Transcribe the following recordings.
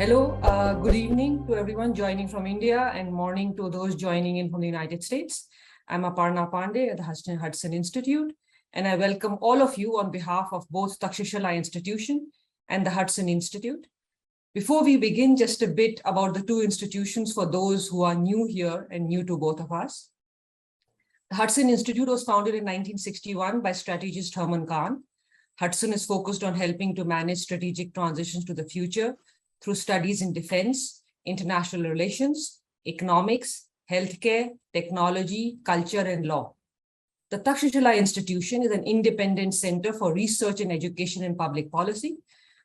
Hello, good evening to everyone joining from India and morning to those joining in from the United States. I'm Aparna Pandey at the Hudson Institute, and I welcome all of you on behalf of both Takshashila Institution and the Hudson Institute. Before we begin, just a bit about the two institutions for those who are new here and new to both of us. The Hudson Institute was founded in 1961 by strategist Herman Kahn. Hudson is focused on helping to manage strategic transitions to the future through studies in defense, international relations, economics, healthcare, technology, culture, and law. The Takshashila Institution is an independent center for research and education in public policy.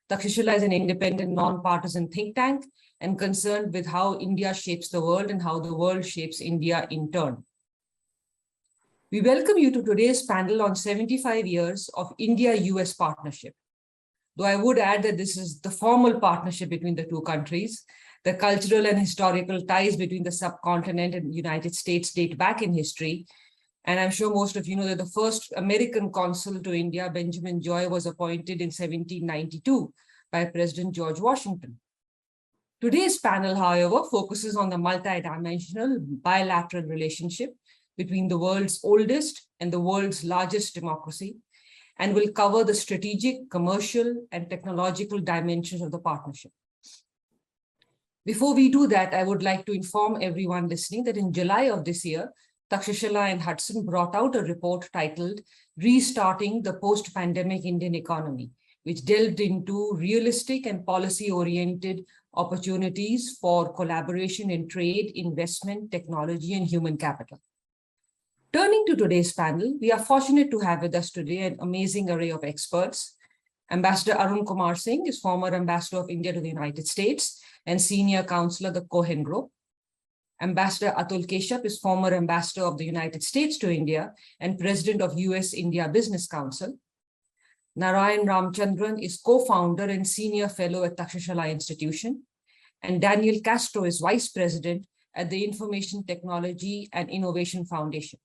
Takshashila is an independent, non-partisan think tank and concerned with how India shapes the world and how the world shapes India in turn. We welcome you to today's panel on 75 years of India-US partnership. Though I would add that this is the formal partnership between the two countries, the cultural and historical ties between the subcontinent and the United States date back in history. And I'm sure most of you know that the first American consul to India, Benjamin Joy, was appointed in 1792 by President George Washington. Today's panel, however, focuses on the multidimensional bilateral relationship between the world's oldest and the world's largest democracy, and will cover the strategic, commercial, and technological dimensions of the partnership. Before we do that, I would like to inform everyone listening that in July of this year, Takshashila and Hudson brought out a report titled Restarting the Post-Pandemic Indian Economy, which delved into realistic and policy-oriented opportunities for collaboration in trade, investment, technology, and human capital. Turning to today's panel, we are fortunate to have with us today an amazing array of experts. Ambassador Arun Kumar Singh is former Ambassador of India to the United States and Senior Counselor, the Cohen Group. Ambassador Atul Keshap is former Ambassador of the United States to India and President of U.S. India Business Council. Narayan Ramachandran is co-founder and Senior Fellow at Takshashila Institution. And Daniel Castro is Vice President at the Information Technology and Innovation Foundation.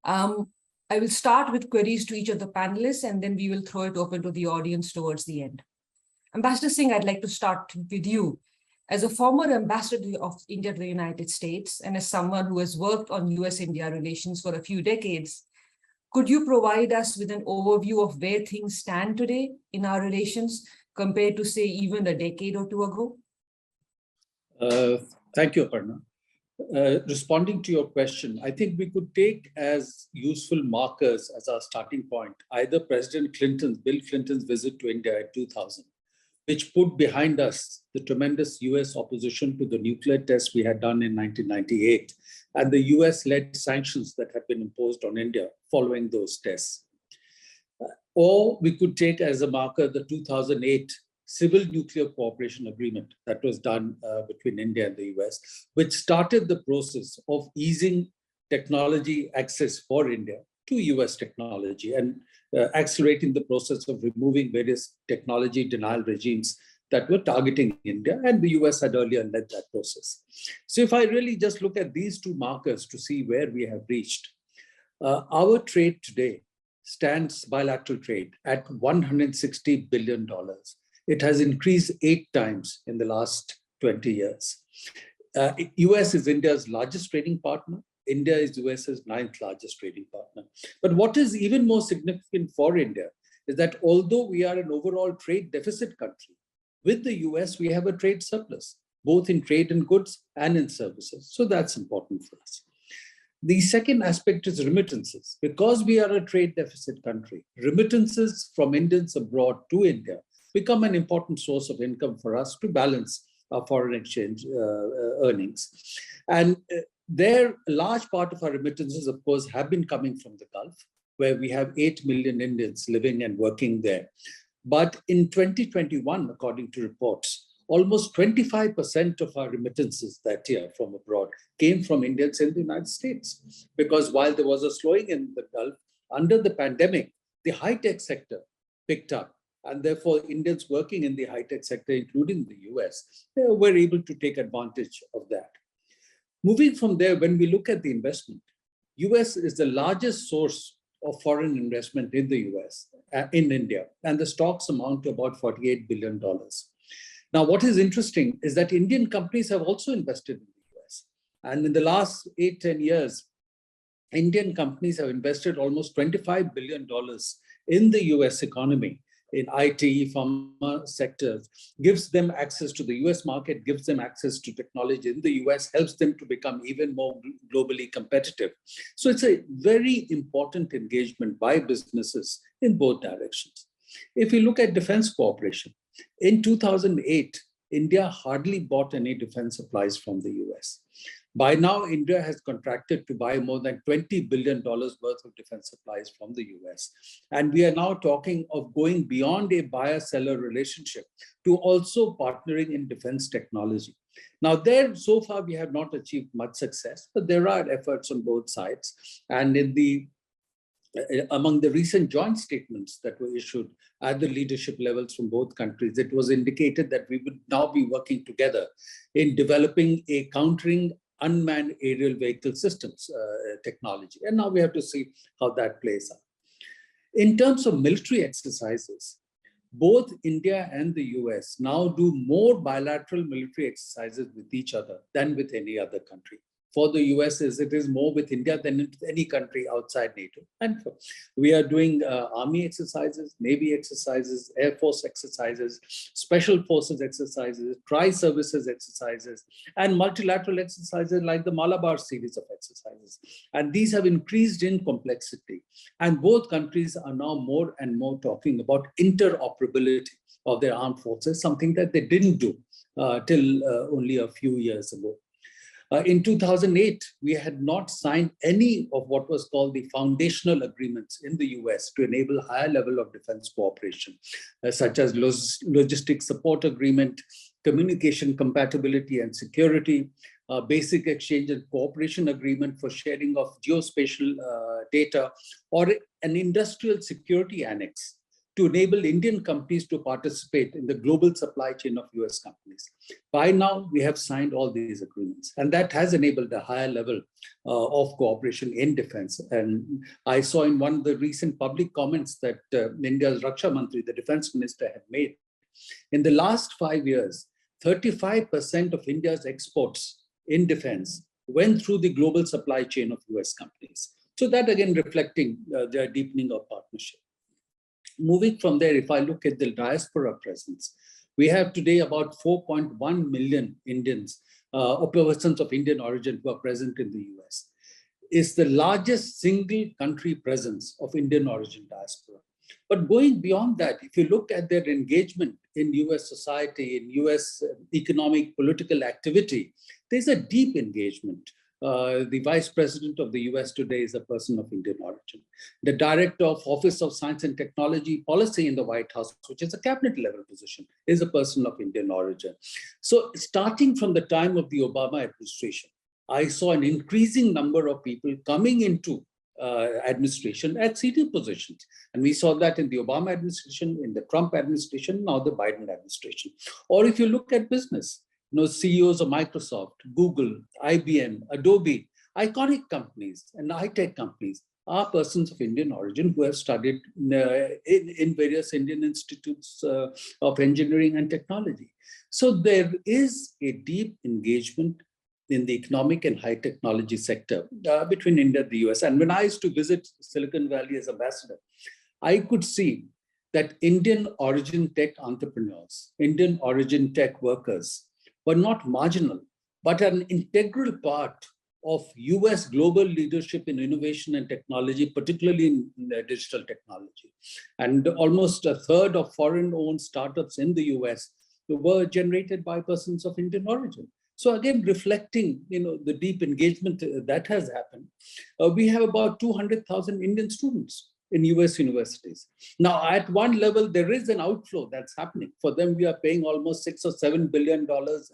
I will start with queries to each of the panelists, and then we will throw it open to the audience towards the end. Ambassador Singh, I'd like to start with you. As a former ambassador of India to the United States, and as someone who has worked on U.S. India relations for a few decades, could you provide us with an overview of where things stand today in our relations compared to, say, even a decade or two ago? Thank you, Aparna. Responding to your question, I think we could take as useful markers as our starting point, either Bill Clinton's visit to India in 2000, which put behind us the tremendous US opposition to the nuclear test we had done in 1998, and the US-led sanctions that had been imposed on India following those tests. Or we could take as a marker the 2008 Civil Nuclear Cooperation Agreement that was done between India and the US, which started the process of easing technology access for India to US technology and accelerating the process of removing various technology denial regimes that were targeting India, and the US had earlier led that process. So if I really just look at these two markers to see where we have reached, our trade today stands, bilateral trade, at $160 billion. It has increased 8 times in the last 20 years. US is India's largest trading partner. India is US's 9th largest trading partner. But what is even more significant for India is that although we are an overall trade deficit country, with the US, we have a trade surplus, both in trade in goods and in services. So that's important for us. The second aspect is remittances. Because we are a trade deficit country, remittances from Indians abroad to India become an important source of income for us to balance our foreign exchange earnings. And a large part of our remittances, of course, have been coming from the Gulf, where we have 8 million Indians living and working there. But in 2021, according to reports, almost 25% of our remittances that year from abroad came from Indians in the United States. Because while there was a slowing in the Gulf, under the pandemic, the high-tech sector picked up. And therefore, Indians working in the high-tech sector, including the US, were able to take advantage of that. Moving from there, when we look at the investment, US is the largest source of foreign investment in the US, in India, and the stocks amount to about $48 billion. Now, what is interesting is that Indian companies have also invested in the US. And in the last 8-10 years, Indian companies have invested almost $25 billion in the US economy, in IT, pharma sectors, gives them access to the US market, gives them access to technology in the US, helps them to become even more globally competitive. So it's a very important engagement by businesses in both directions. If you look at defense cooperation, in 2008, India hardly bought any defense supplies from the US. By now, India has contracted to buy more than $20 billion worth of defense supplies from the US. And we are now talking of going beyond a buyer-seller relationship to also partnering in defense technology. Now there, so far, we have not achieved much success, but there are efforts on both sides. And among the recent joint statements that were issued at the leadership levels from both countries, it was indicated that we would now be working together in developing a countering unmanned aerial vehicle systems technology. And now we have to see how that plays out. In terms of military exercises, both India and the US now do more bilateral military exercises with each other than with any other country. For the US, it is more with India than with any country outside NATO. And we are doing army exercises, Navy exercises, Air Force exercises, Special Forces exercises, tri-services exercises, and multilateral exercises like the Malabar series of exercises. And these have increased in complexity. And both countries are now more and more talking about interoperability of their armed forces, something that they didn't do till only a few years ago. In 2008, we had not signed any of what was called the foundational agreements in the US to enable higher level of defense cooperation, such as logistics support agreement, communication compatibility and security, basic exchange and cooperation agreement for sharing of geospatial data, or an industrial security annex to enable Indian companies to participate in the global supply chain of US companies. By now, we have signed all these agreements, and that has enabled a higher level of cooperation in defense. And I saw in one of the recent public comments that India's Raksha Mantri, the defense minister, had made. In the last 5 years, 35% of India's exports in defense went through the global supply chain of US companies. So that again reflecting their deepening of partnership. Moving from there, if I look at the diaspora presence, we have today about 4.1 million Indians or persons of Indian origin who are present in the US. It's the largest single country presence of Indian origin diaspora. But going beyond that, if you look at their engagement in US society, in US economic, political activity, there's a deep engagement. The vice president of the US today is a person of Indian origin. The director of Office of Science and Technology Policy in the White House, which is a cabinet level position, is a person of Indian origin. So starting from the time of the Obama administration, I saw an increasing number of people coming into administration at senior positions. And we saw that in the Obama administration, in the Trump administration, now the Biden administration. Or if you look at business, CEOs of Microsoft, Google, IBM, Adobe, iconic companies and high-tech companies are persons of Indian origin who have studied in various Indian institutes of engineering and technology. So there is a deep engagement in the economic and high technology sector between India and the US. And when I used to visit Silicon Valley as ambassador, I could see that Indian origin tech entrepreneurs, Indian origin tech workers, were not marginal, but an integral part of US global leadership in innovation and technology, particularly in digital technology. And almost a third of foreign-owned startups in the US were generated by persons of Indian origin. So again, reflecting the deep engagement that has happened, we have about 200,000 Indian students in US universities. Now, at one level, there is an outflow that's happening. For them, we are paying almost $6 or $7 billion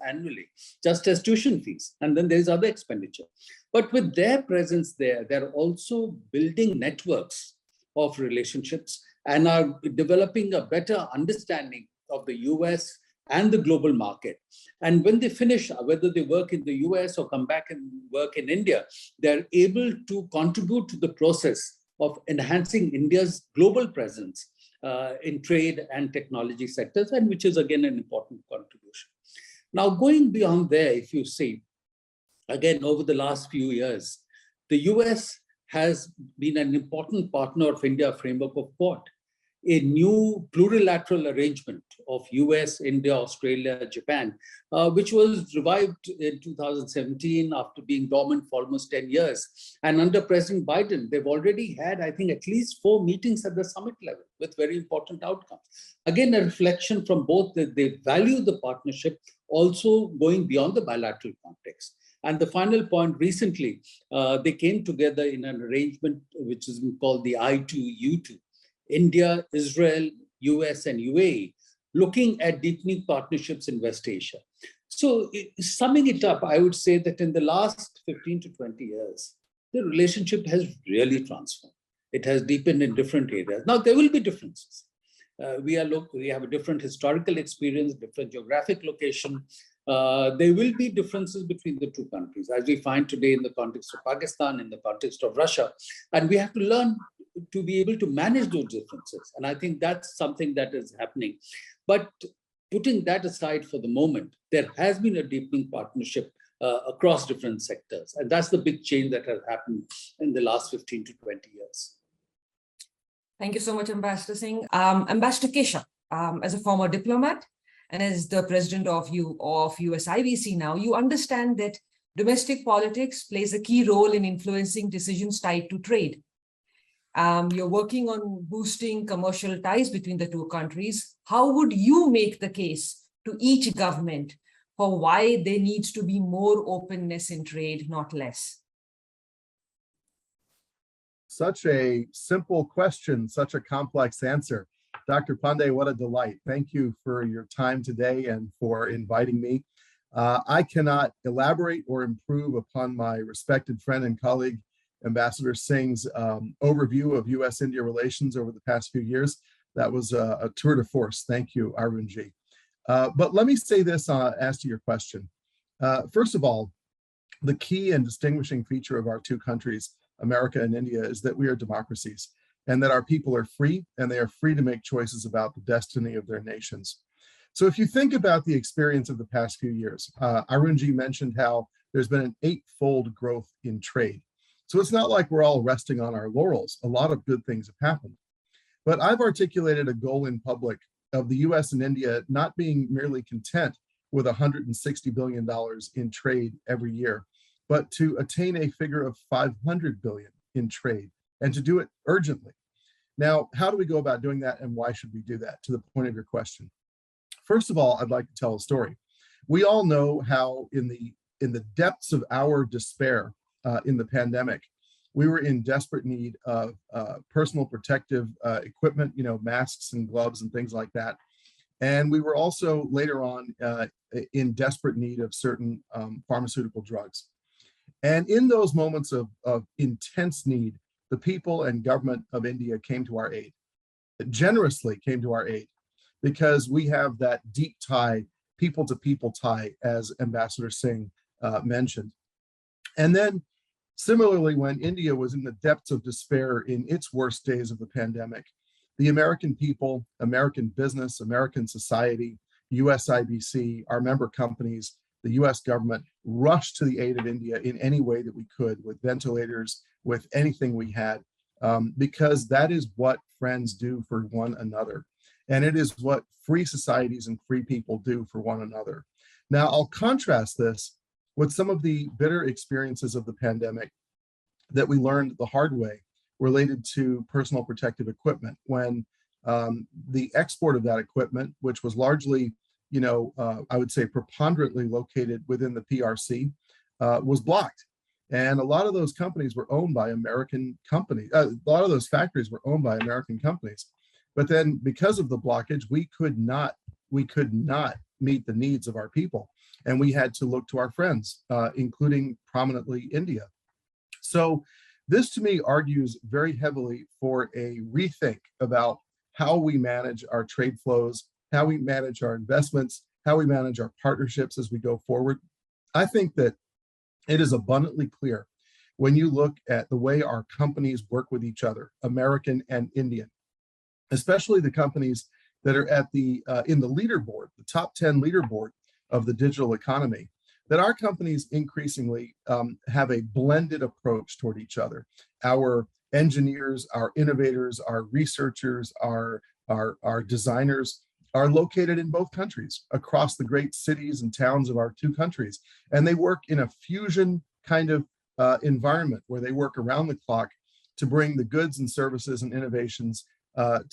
annually, just as tuition fees. And then there's other expenditure. But with their presence there, they're also building networks of relationships and are developing a better understanding of the US and the global market. And when they finish, whether they work in the US or come back and work in India, they're able to contribute to the process of enhancing India's global presence in trade and technology sectors, and which is again an important contribution. Now, going beyond there, if you see, again, over the last few years, the US has been an important partner of India framework of Quad, a new plurilateral arrangement of US, India, Australia, Japan, which was revived in 2017 after being dormant for almost 10 years. And under President Biden, they've already had, I think, at least 4 meetings at the summit level with very important outcomes. Again, a reflection from both that they value the partnership, also going beyond the bilateral context. And the final point, recently, they came together in an arrangement which is called the I2U2, India, Israel, US, and UAE, looking at deepening partnerships in West Asia. So summing it up, I would say that in the last 15 to 20 years, the relationship has really transformed. It has deepened in different areas. Now, there will be differences. We have a different historical experience, different geographic location. There will be differences between the two countries, as we find today in the context of Pakistan, in the context of Russia. And we have to learn to be able to manage those differences. And I think that's something that is happening. But putting that aside for the moment, there has been a deepening partnership across different sectors. And that's the big change that has happened in the last 15 to 20 years. Thank you so much, Ambassador Singh. Ambassador Keshap, as a former diplomat and as the president of US IBC now, you understand that domestic politics plays a key role in influencing decisions tied to trade. You're working on boosting commercial ties between the two countries. How would you make the case to each government for why there needs to be more openness in trade, not less? Such a simple question, such a complex answer. Dr. Pandey, what a delight. Thank you for your time today and for inviting me. I cannot elaborate or improve upon my respected friend and colleague, Ambassador Singh's overview of US India relations over the past few years. That was a tour de force. Thank you, Arunji. But let me say this as to your question. First of all, the key and distinguishing feature of our two countries, America and India, is that we are democracies and that our people are free and they are free to make choices about the destiny of their nations. So if you think about the experience of the past few years, Arunji mentioned how there's been an 8-fold growth in trade. So it's not like we're all resting on our laurels. A lot of good things have happened. But I've articulated a goal in public of the US and India not being merely content with $160 billion in trade every year, but to attain a figure of $500 billion in trade and to do it urgently. Now, how do we go about doing that and why should we do that, to the point of your question? First of all, I'd like to tell a story. We all know how in the depths of our despair in the pandemic, we were in desperate need of personal protective equipment, masks and gloves and things like that. And we were also later on in desperate need of certain pharmaceutical drugs. And in those moments of intense need, the people and government of India came to our aid, generously came to our aid, because we have that deep tie, people-to-people tie, as Ambassador Singh mentioned. And then similarly, when India was in the depths of despair in its worst days of the pandemic, the American people, American business, American society, US IBC, our member companies, the US government rushed to the aid of India in any way that we could, with ventilators, with anything we had, because that is what friends do for one another. And it is what free societies and free people do for one another. Now, I'll contrast this with some of the bitter experiences of the pandemic that we learned the hard way related to personal protective equipment, when the export of that equipment, which was largely, I would say preponderantly located within the PRC, was blocked. And a lot of those companies were owned by American companies. A lot of those factories were owned by American companies. But then because of the blockage, we could not meet the needs of our people. And we had to look to our friends, including prominently India. So this to me argues very heavily for a rethink about how we manage our trade flows, how we manage our investments, how we manage our partnerships as we go forward. I think that it is abundantly clear when you look at the way our companies work with each other, American and Indian, especially the companies that are at the in the leaderboard, the top 10 leaderboard of the digital economy, that our companies increasingly have a blended approach toward each other. Our engineers, our innovators, our researchers, our designers are located in both countries across the great cities and towns of our two countries. And they work in a fusion kind of environment where they work around the clock to bring the goods and services and innovations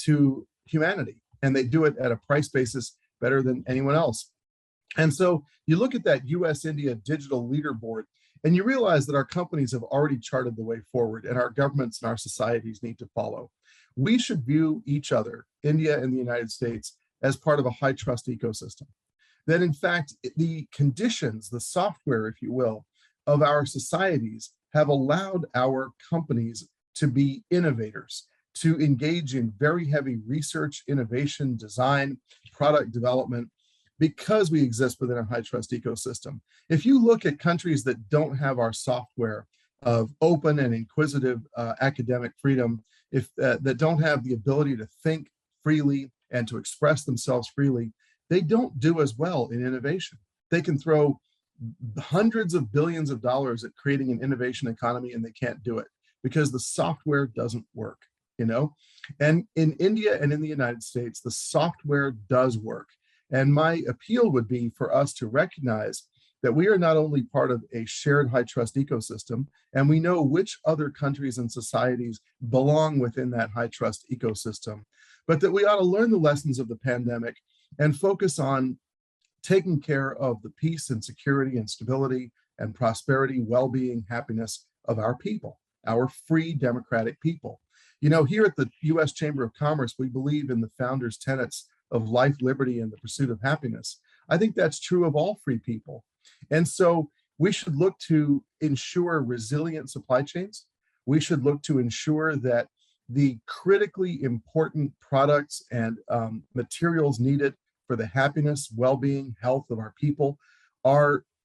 to humanity. And they do it at a price basis better than anyone else. And so you look at that U.S. India digital leaderboard, and you realize that our companies have already charted the way forward, and our governments and our societies need to follow. We should view each other, India and the United States, as part of a high trust ecosystem. That in fact, the conditions, the software, if you will, of our societies have allowed our companies to be innovators, to engage in very heavy research, innovation, design, product development, because we exist within a high trust ecosystem. If you look at countries that don't have our software of open and inquisitive academic freedom, that don't have the ability to think freely and to express themselves freely, they don't do as well in innovation. They can throw hundreds of billions of dollars at creating an innovation economy, and they can't do it because the software doesn't work, you know? And in India and in the United States, the software does work. And my appeal would be for us to recognize that we are not only part of a shared high trust ecosystem, and we know which other countries and societies belong within that high trust ecosystem, but that we ought to learn the lessons of the pandemic and focus on taking care of the peace and security and stability and prosperity, well-being, happiness of our people, our free democratic people. You know, here at the U.S. Chamber of Commerce, we believe in the founders' tenets of life, liberty, and the pursuit of happiness. I think that's true of all free people. And so we should look to ensure resilient supply chains. We should look to ensure that the critically important products and materials needed for the happiness, well-being, health of our people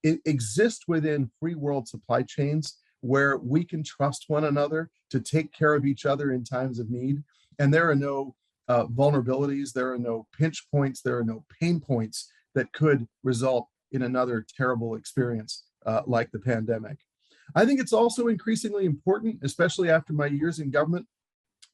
exist within free world supply chains where we can trust one another to take care of each other in times of need. And there are no vulnerabilities, there are no pinch points, there are no pain points that could result in another terrible experience like the pandemic. I think it's also increasingly important, especially after my years in government,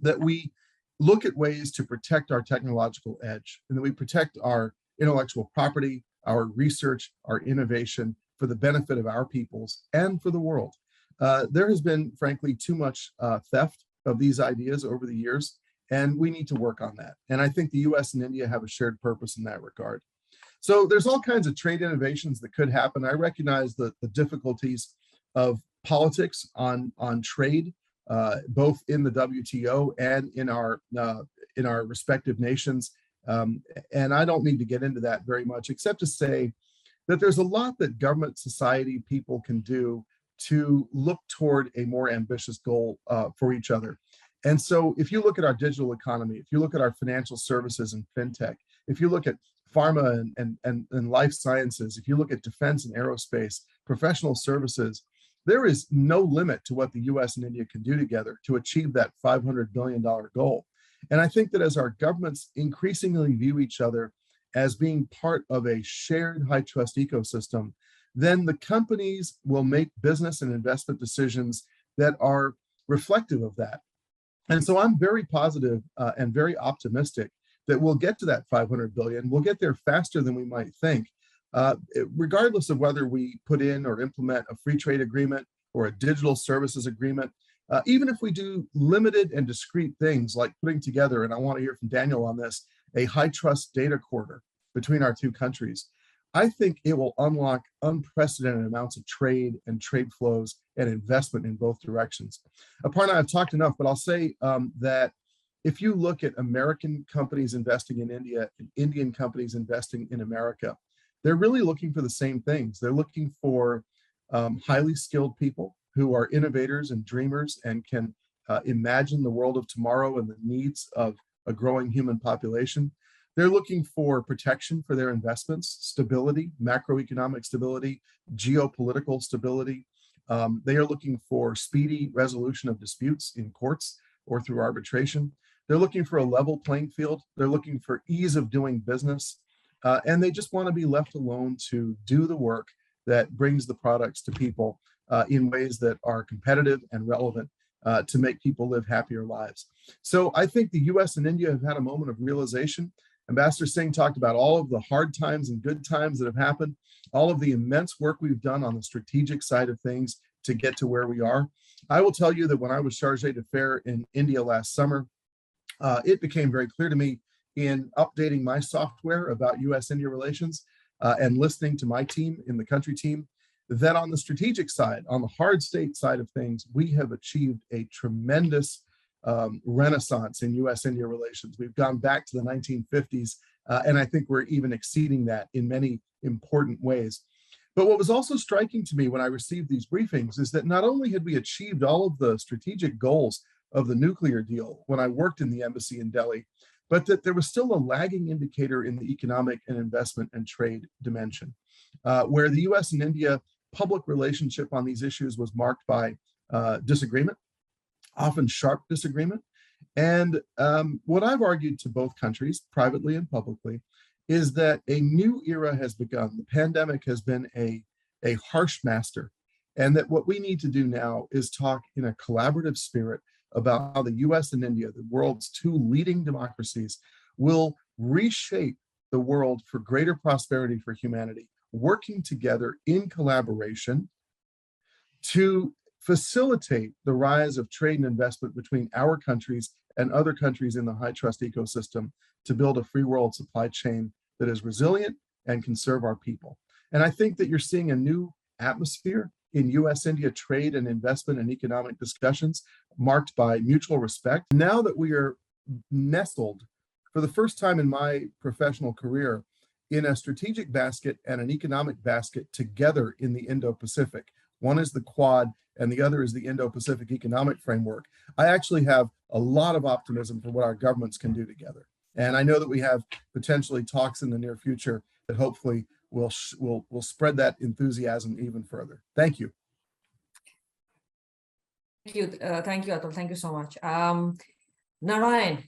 that we look at ways to protect our technological edge and that we protect our intellectual property, our research, our innovation for the benefit of our peoples and for the world. There has been, frankly, too much theft of these ideas over the years, and we need to work on that. And I think the US and India have a shared purpose in that regard. So there's all kinds of trade innovations that could happen. I recognize the difficulties of politics on trade, both in the WTO and in our respective nations. And I don't need to get into that very much, except to say that there's a lot that government, society, people can do to look toward a more ambitious goal for each other. And so if you look at our digital economy, if you look at our financial services and fintech, if you look at pharma and life sciences, if you look at defense and aerospace, professional services, there is no limit to what the US and India can do together to achieve that $500 billion goal. And I think that as our governments increasingly view each other as being part of a shared high trust ecosystem, then the companies will make business and investment decisions that are reflective of that. And so I'm very positive and very optimistic that we'll get to that 500 billion. We'll get there faster than we might think, regardless of whether we put in or implement a free trade agreement or a digital services agreement. Even if we do limited and discrete things like putting together, and I want to hear from Daniel on this, a high trust data corridor between our two countries, I think it will unlock unprecedented amounts of trade and trade flows and investment in both directions. Aparna, I've talked enough, but I'll say that if you look at American companies investing in India and Indian companies investing in America, they're really looking for the same things. They're looking for highly skilled people who are innovators and dreamers and can imagine the world of tomorrow and the needs of a growing human population. They're looking for protection for their investments, stability, macroeconomic stability, geopolitical stability. They are looking for speedy resolution of disputes in courts or through arbitration. They're looking for a level playing field. They're looking for ease of doing business. And they just want to be left alone to do the work that brings the products to people in ways that are competitive and relevant to make people live happier lives. So I think the US and India have had a moment of realization. Ambassador Singh talked about all of the hard times and good times that have happened, all of the immense work we've done on the strategic side of things to get to where we are. I will tell you that when I was chargé d'affaires in India last summer, it became very clear to me in updating my software about US-India relations and listening to my team in the country team, that on the strategic side, on the hard state side of things, we have achieved a tremendous renaissance in US-India relations. We've gone back to the 1950s, and I think we're even exceeding that in many important ways. But what was also striking to me when I received these briefings is that not only had we achieved all of the strategic goals of the nuclear deal when I worked in the embassy in Delhi, but that there was still a lagging indicator in the economic and investment and trade dimension, where the US and India public relationship on these issues was marked by disagreement, often sharp disagreement. And what I've argued to both countries, privately and publicly, is that a new era has begun. The pandemic has been a harsh master, and that what we need to do now is talk in a collaborative spirit about how the US and India, the world's two leading democracies, will reshape the world for greater prosperity for humanity, working together in collaboration to facilitate the rise of trade and investment between our countries and other countries in the high trust ecosystem to build a free world supply chain that is resilient and can serve our people. And I think that you're seeing a new atmosphere in US-India trade and investment and economic discussions marked by mutual respect. Now that we are nestled for the first time in my professional career in a strategic basket and an economic basket together in the Indo-Pacific. One is the Quad and the other is the Indo-Pacific Economic Framework. I actually have a lot of optimism for what our governments can do together. And I know that we have potentially talks in the near future that hopefully will spread that enthusiasm even further. Thank you. Thank you, Atul. Thank you so much. Narayan,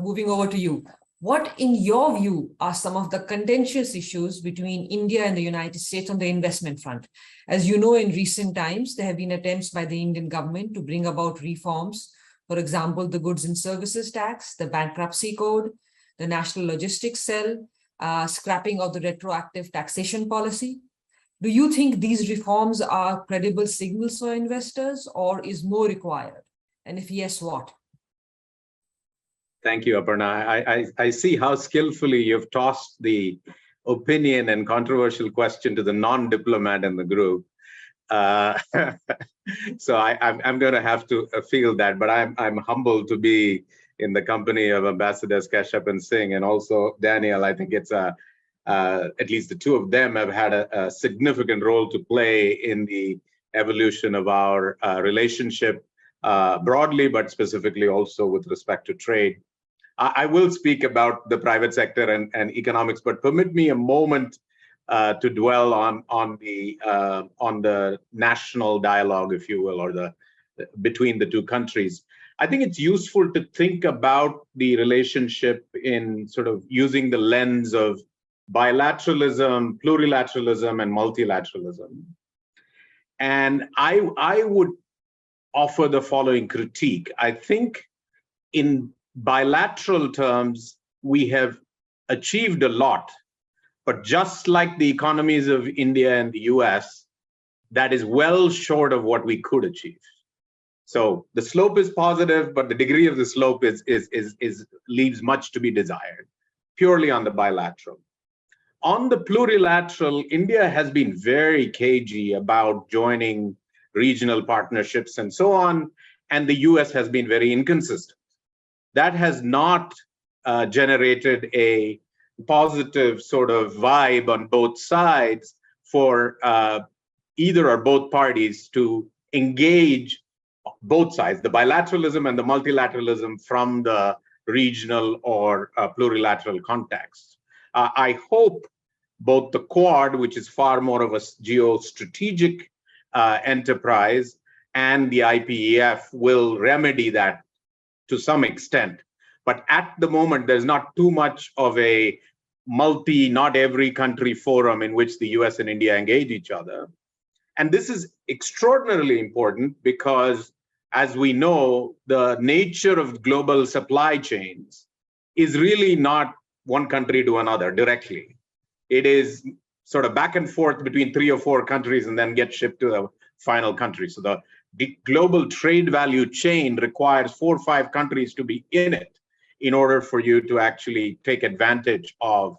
moving over to you. What, in your view, are some of the contentious issues between India and the United States on the investment front? As you know, in recent times, there have been attempts by the Indian government to bring about reforms. For example, the goods and services tax, the bankruptcy code, the national logistics cell, scrapping of the retroactive taxation policy. Do you think these reforms are credible signals for investors, or is more required? And if yes, what? Thank you, Aparna. I see how skillfully you've tossed the opinion and controversial question to the non-diplomat in the group. So I'm going to have to feel that, but I'm humbled to be in the company of Ambassadors Keshap and Singh, and also Daniel. I think it's at least the two of them have had a significant role to play in the evolution of our relationship broadly, but specifically also with respect to trade. I will speak about the private sector and economics, but permit me a moment to dwell on the national dialogue, if you will, or between the two countries. I think it's useful to think about the relationship in sort of using the lens of bilateralism, plurilateralism, and multilateralism. And I would offer the following critique. I think in bilateral terms, we have achieved a lot, but just like the economies of India and the US, that is well short of what we could achieve. So the slope is positive, but the degree of the slope leaves much to be desired, purely on the bilateral. On the plurilateral, India has been very cagey about joining regional partnerships and so on, and the US has been very inconsistent. That has not generated a positive sort of vibe on both sides for either or both parties to engage both sides, the bilateralism and the multilateralism, from the regional or plurilateral context. I hope both the Quad, which is far more of a geostrategic enterprise, and the IPEF will remedy that to some extent. But at the moment, there's not too much of a not every country forum in which the US and India engage each other. And this is extraordinarily important because, as we know, the nature of global supply chains is really not one country to another directly. It is sort of back and forth between 3 or 4 countries and then get shipped to the final country. So the global trade value chain requires 4 or 5 countries to be in it in order for you to actually take advantage of,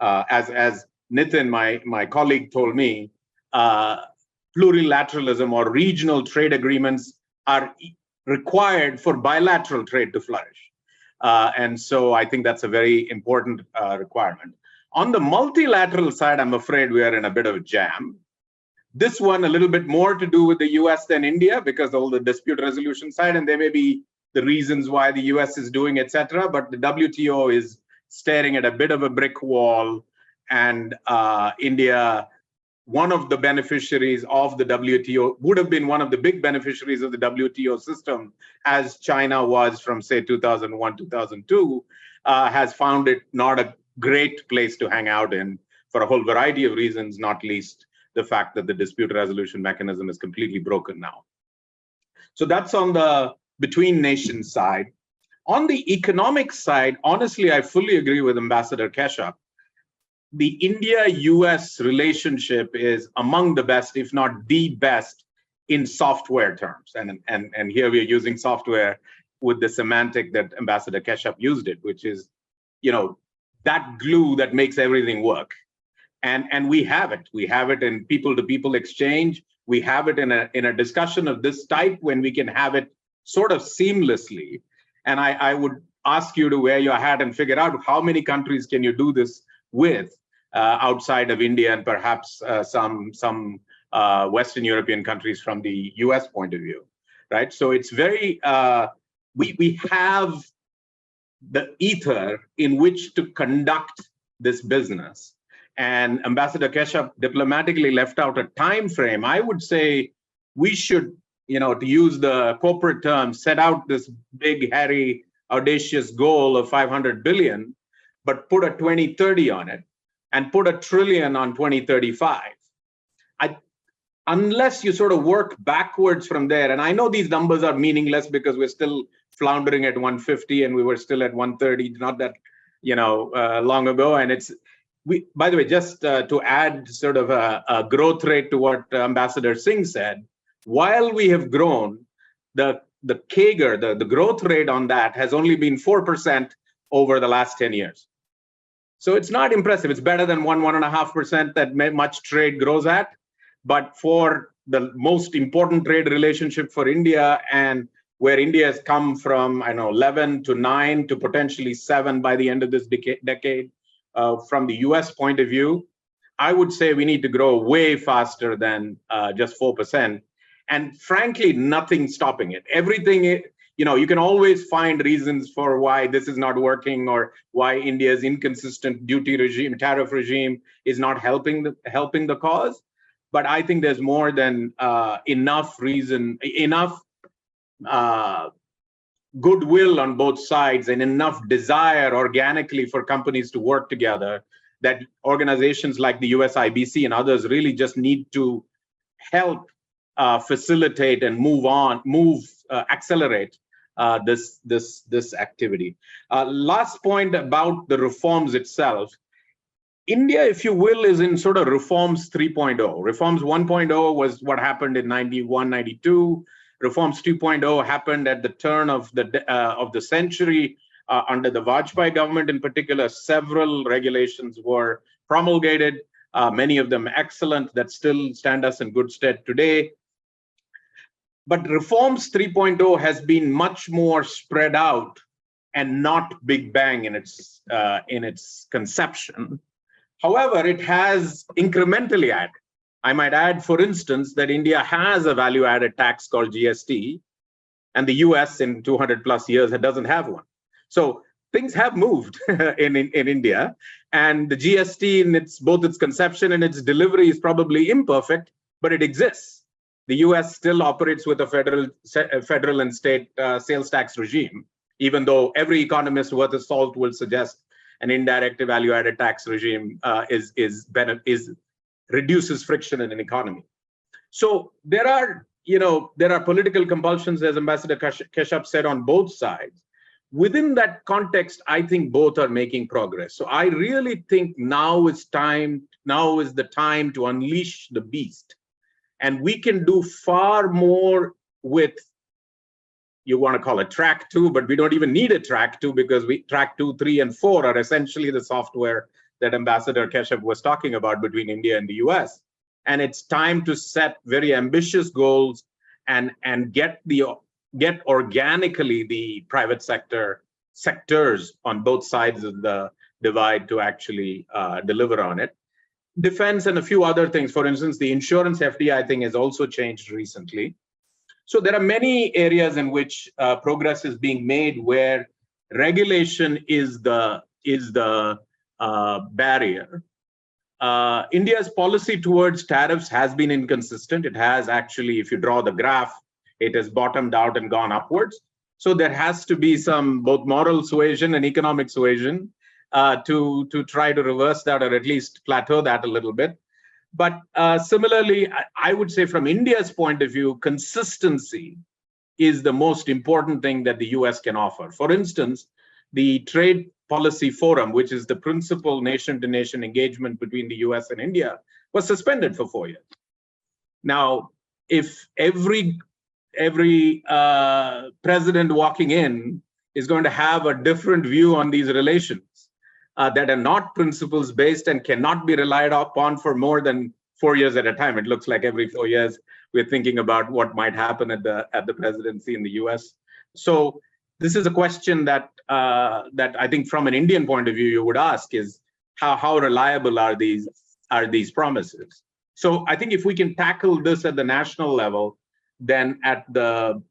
as Nitin, my colleague, told me, plurilateralism or regional trade agreements are required for bilateral trade to flourish. And so I think that's a very important requirement. On the multilateral side, I'm afraid we are in a bit of a jam. This one a little bit more to do with the US than India because of all the dispute resolution side, and there may be the reasons why the US is doing, etc. But the WTO is staring at a bit of a brick wall, and India, one of the beneficiaries of the WTO, would have been one of the big beneficiaries of the WTO system, as China was from, say, 2001, 2002, has found it not a great place to hang out in for a whole variety of reasons, not least the fact that the dispute resolution mechanism is completely broken now. So that's on the between nations side. On the economic side, honestly, I fully agree with Ambassador Keshap. The India-US relationship is among the best, if not the best, in software terms. And here we are using software with the semantic that Ambassador Keshap used it, which is, that glue that makes everything work. And we have it. We have it in people-to-people exchange. We have it in a discussion of this type when we can have it sort of seamlessly. And I would ask you to wear your hat and figure out how many countries can you do this with outside of India and perhaps some Western European countries from the US point of view, right? So it's very, we have the ether in which to conduct this business. And Ambassador Keshap diplomatically left out a time frame. I would say we should, to use the corporate term, set out this big, hairy, audacious goal of 500 billion, but put a 2030 on it and put $1 trillion on 2035. Unless you sort of work backwards from there, and I know these numbers are meaningless because we're still floundering at 150 and we were still at 130 not that long ago. And by the way, just to add sort of a growth rate to what Ambassador Singh said, while we have grown, the CAGR, the growth rate on that has only been 4% over the last 10 years. So it's not impressive. It's better than 1.5% that much trade grows at. But for the most important trade relationship for India, and where India has come from, 11 to 9 to potentially 7 by the end of this decade, from the US point of view, I would say we need to grow way faster than just 4%. And frankly, nothing's stopping it. Everything, you can always find reasons for why this is not working or why India's inconsistent duty regime, tariff regime is not helping the cause. But I think there's more than enough goodwill on both sides and enough desire organically for companies to work together that organizations like the US IBC and others really just need to help facilitate and accelerate this activity. Last point about the reforms itself. India, if you will, is in sort of reforms 3.0. Reforms 1.0 was what happened in 91, 92. Reforms 2.0 happened at the turn of the century under the Vajpayee government. In particular, several regulations were promulgated, many of them excellent, that still stand us in good stead today. But Reforms 3.0 has been much more spread out and not big bang in its conception. However, it has incrementally added. I might add, for instance, that India has a value-added tax called GST, and the US in 200 plus years doesn't have one. So things have moved in India, and the GST in both its conception and its delivery is probably imperfect, but it exists. The US still operates with a federal and state sales tax regime. even though every economist worth of salt will suggest an indirect value-added tax regime reduces friction in an economy. So there are political compulsions, as Ambassador Keshap said, on both sides. Within that context, I think both are making progress. So I really think now is the time to unleash the beast. And we can do far more with, you want to call it track 2, but we don't even need a track 2 because track 2, 3, and 4 are essentially the software that Ambassador Keshap was talking about between India and the US. And it's time to set very ambitious goals and get organically the private sectors on both sides of the divide to actually deliver on it. Defense and a few other things. For instance, the insurance FDI thing has also changed recently. So there are many areas in which progress is being made where regulation is the barrier. India's policy towards tariffs has been inconsistent. It has actually, if you draw the graph, it has bottomed out and gone upwards. So there has to be some both moral suasion and economic suasion to try to reverse that, or at least plateau that a little bit. But similarly, I would say from India's point of view, consistency is the most important thing that the US can offer. For instance, the Trade Policy Forum, which is the principal nation-to-nation engagement between the US and India, was suspended for 4 years. Now, if every president walking in is going to have a different view on these relations that are not principles-based and cannot be relied upon for more than 4 years at a time. It looks like every 4 years we're thinking about what might happen at the presidency in the US. So this is a question that I think from an Indian point of view you would ask is how reliable are these promises? So I think if we can tackle this at the national level, then at the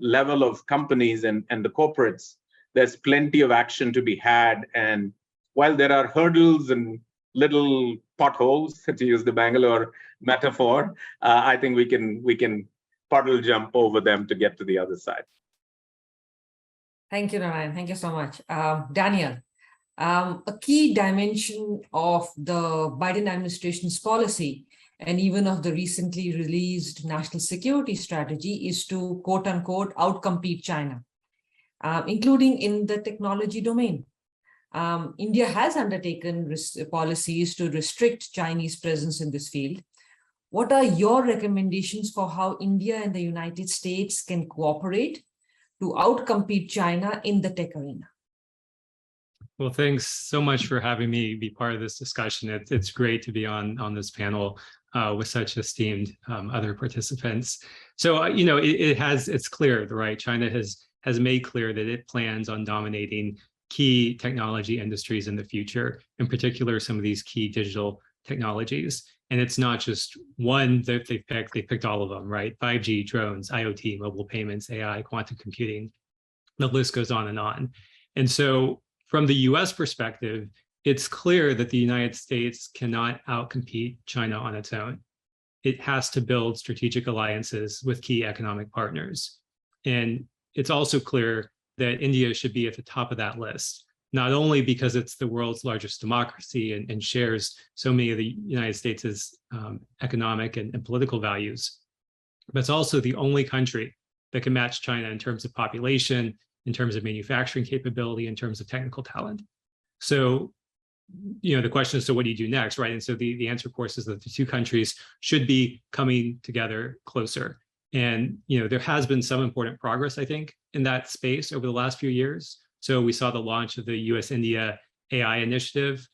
level of companies and the corporates, there's plenty of action to be had. And while there are hurdles and little potholes, to use the Bangalore metaphor, I think we can puddle jump over them to get to the other side. Thank you, Narayan. Thank you so much. Daniel, a key dimension of the Biden administration's policy and even of the recently released national security strategy is to, quote unquote, outcompete China, including in the technology domain. India has undertaken policies to restrict Chinese presence in this field. What are your recommendations for how India and the United States can cooperate to outcompete China in the tech arena? Well, thanks so much for having me be part of this discussion. It's great to be on this panel with such esteemed other participants. So, it's clear, right? China has made clear that it plans on dominating key technology industries in the future, in particular, some of these key digital technologies. And it's not just one that they picked all of them, right? 5G, drones, IoT, mobile payments, AI, quantum computing, the list goes on. And so from the US perspective, it's clear that the United States cannot outcompete China on its own. It has to build strategic alliances with key economic partners. And it's also clear that India should be at the top of that list, not only because it's the world's largest democracy and shares so many of the United States' economic and political values, but it's also the only country that can match China in terms of population, in terms of manufacturing capability, in terms of technical talent. So, the question is, so what do you do next, right? And so the answer, of course, is that the two countries should be coming together closer. And, there has been some important progress, I think, in that space over the last few years. So we saw the launch of the U.S. India AI initiative.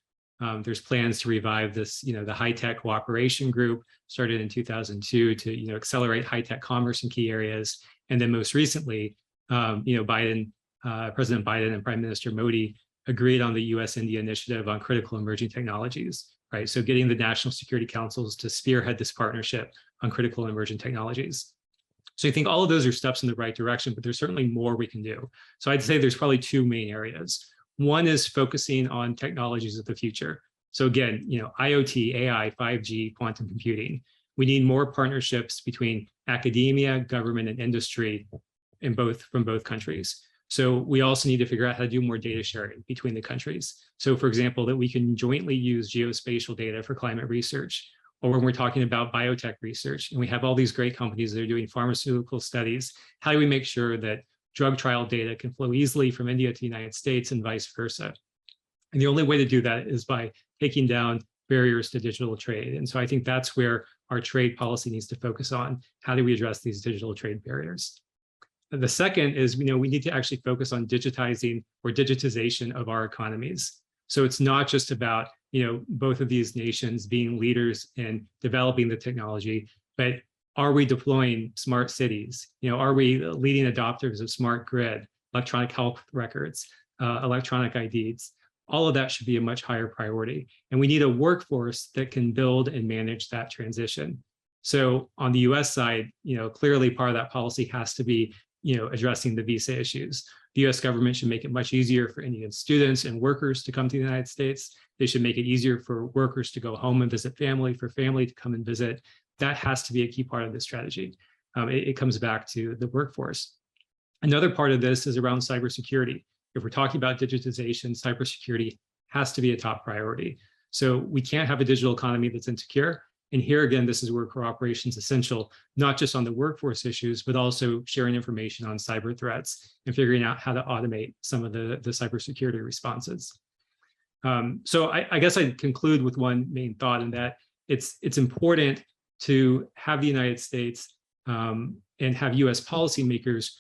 There's plans to revive this, the high-tech cooperation group started in 2002 to, accelerate high-tech commerce in key areas. And then most recently, President Biden and Prime Minister Modi agreed on the U.S. India initiative on critical emerging technologies, right? So getting the national security councils to spearhead this partnership on critical emerging technologies. So I think all of those are steps in the right direction, but there's certainly more we can do. So I'd say there's probably two main areas. One is focusing on technologies of the future. So again, IoT, AI, 5G, quantum computing. We need more partnerships between academia, government, and industry from both countries. So we also need to figure out how to do more data sharing between the countries. So for example, that we can jointly use geospatial data for climate research, or when we're talking about biotech research, and we have all these great companies that are doing pharmaceutical studies, how do we make sure that drug trial data can flow easily from India to the United States and vice versa? And the only way to do that is by taking down barriers to digital trade. And so I think that's where our trade policy needs to focus on. How do we address these digital trade barriers? And the second is, we need to actually focus on digitizing or digitization of our economies. So it's not just about, both of these nations being leaders in developing the technology, but are we deploying smart cities? Are we leading adopters of smart grid, electronic health records, electronic IDs? All of that should be a much higher priority. And we need a workforce that can build and manage that transition. So on the US side, clearly part of that policy has to be, addressing the visa issues. The US government should make it much easier for Indian students and workers to come to the United States. They should make it easier for workers to go home and visit family, for family to come and visit. That has to be a key part of this strategy. It comes back to the workforce. Another part of this is around cybersecurity. If we're talking about digitization, cybersecurity has to be a top priority. So we can't have a digital economy that's insecure. And here again, this is where cooperation is essential, not just on the workforce issues, but also sharing information on cyber threats and figuring out how to automate some of the cybersecurity responses. So I guess I'd conclude with one main thought, in that it's important to have the United States and have US policymakers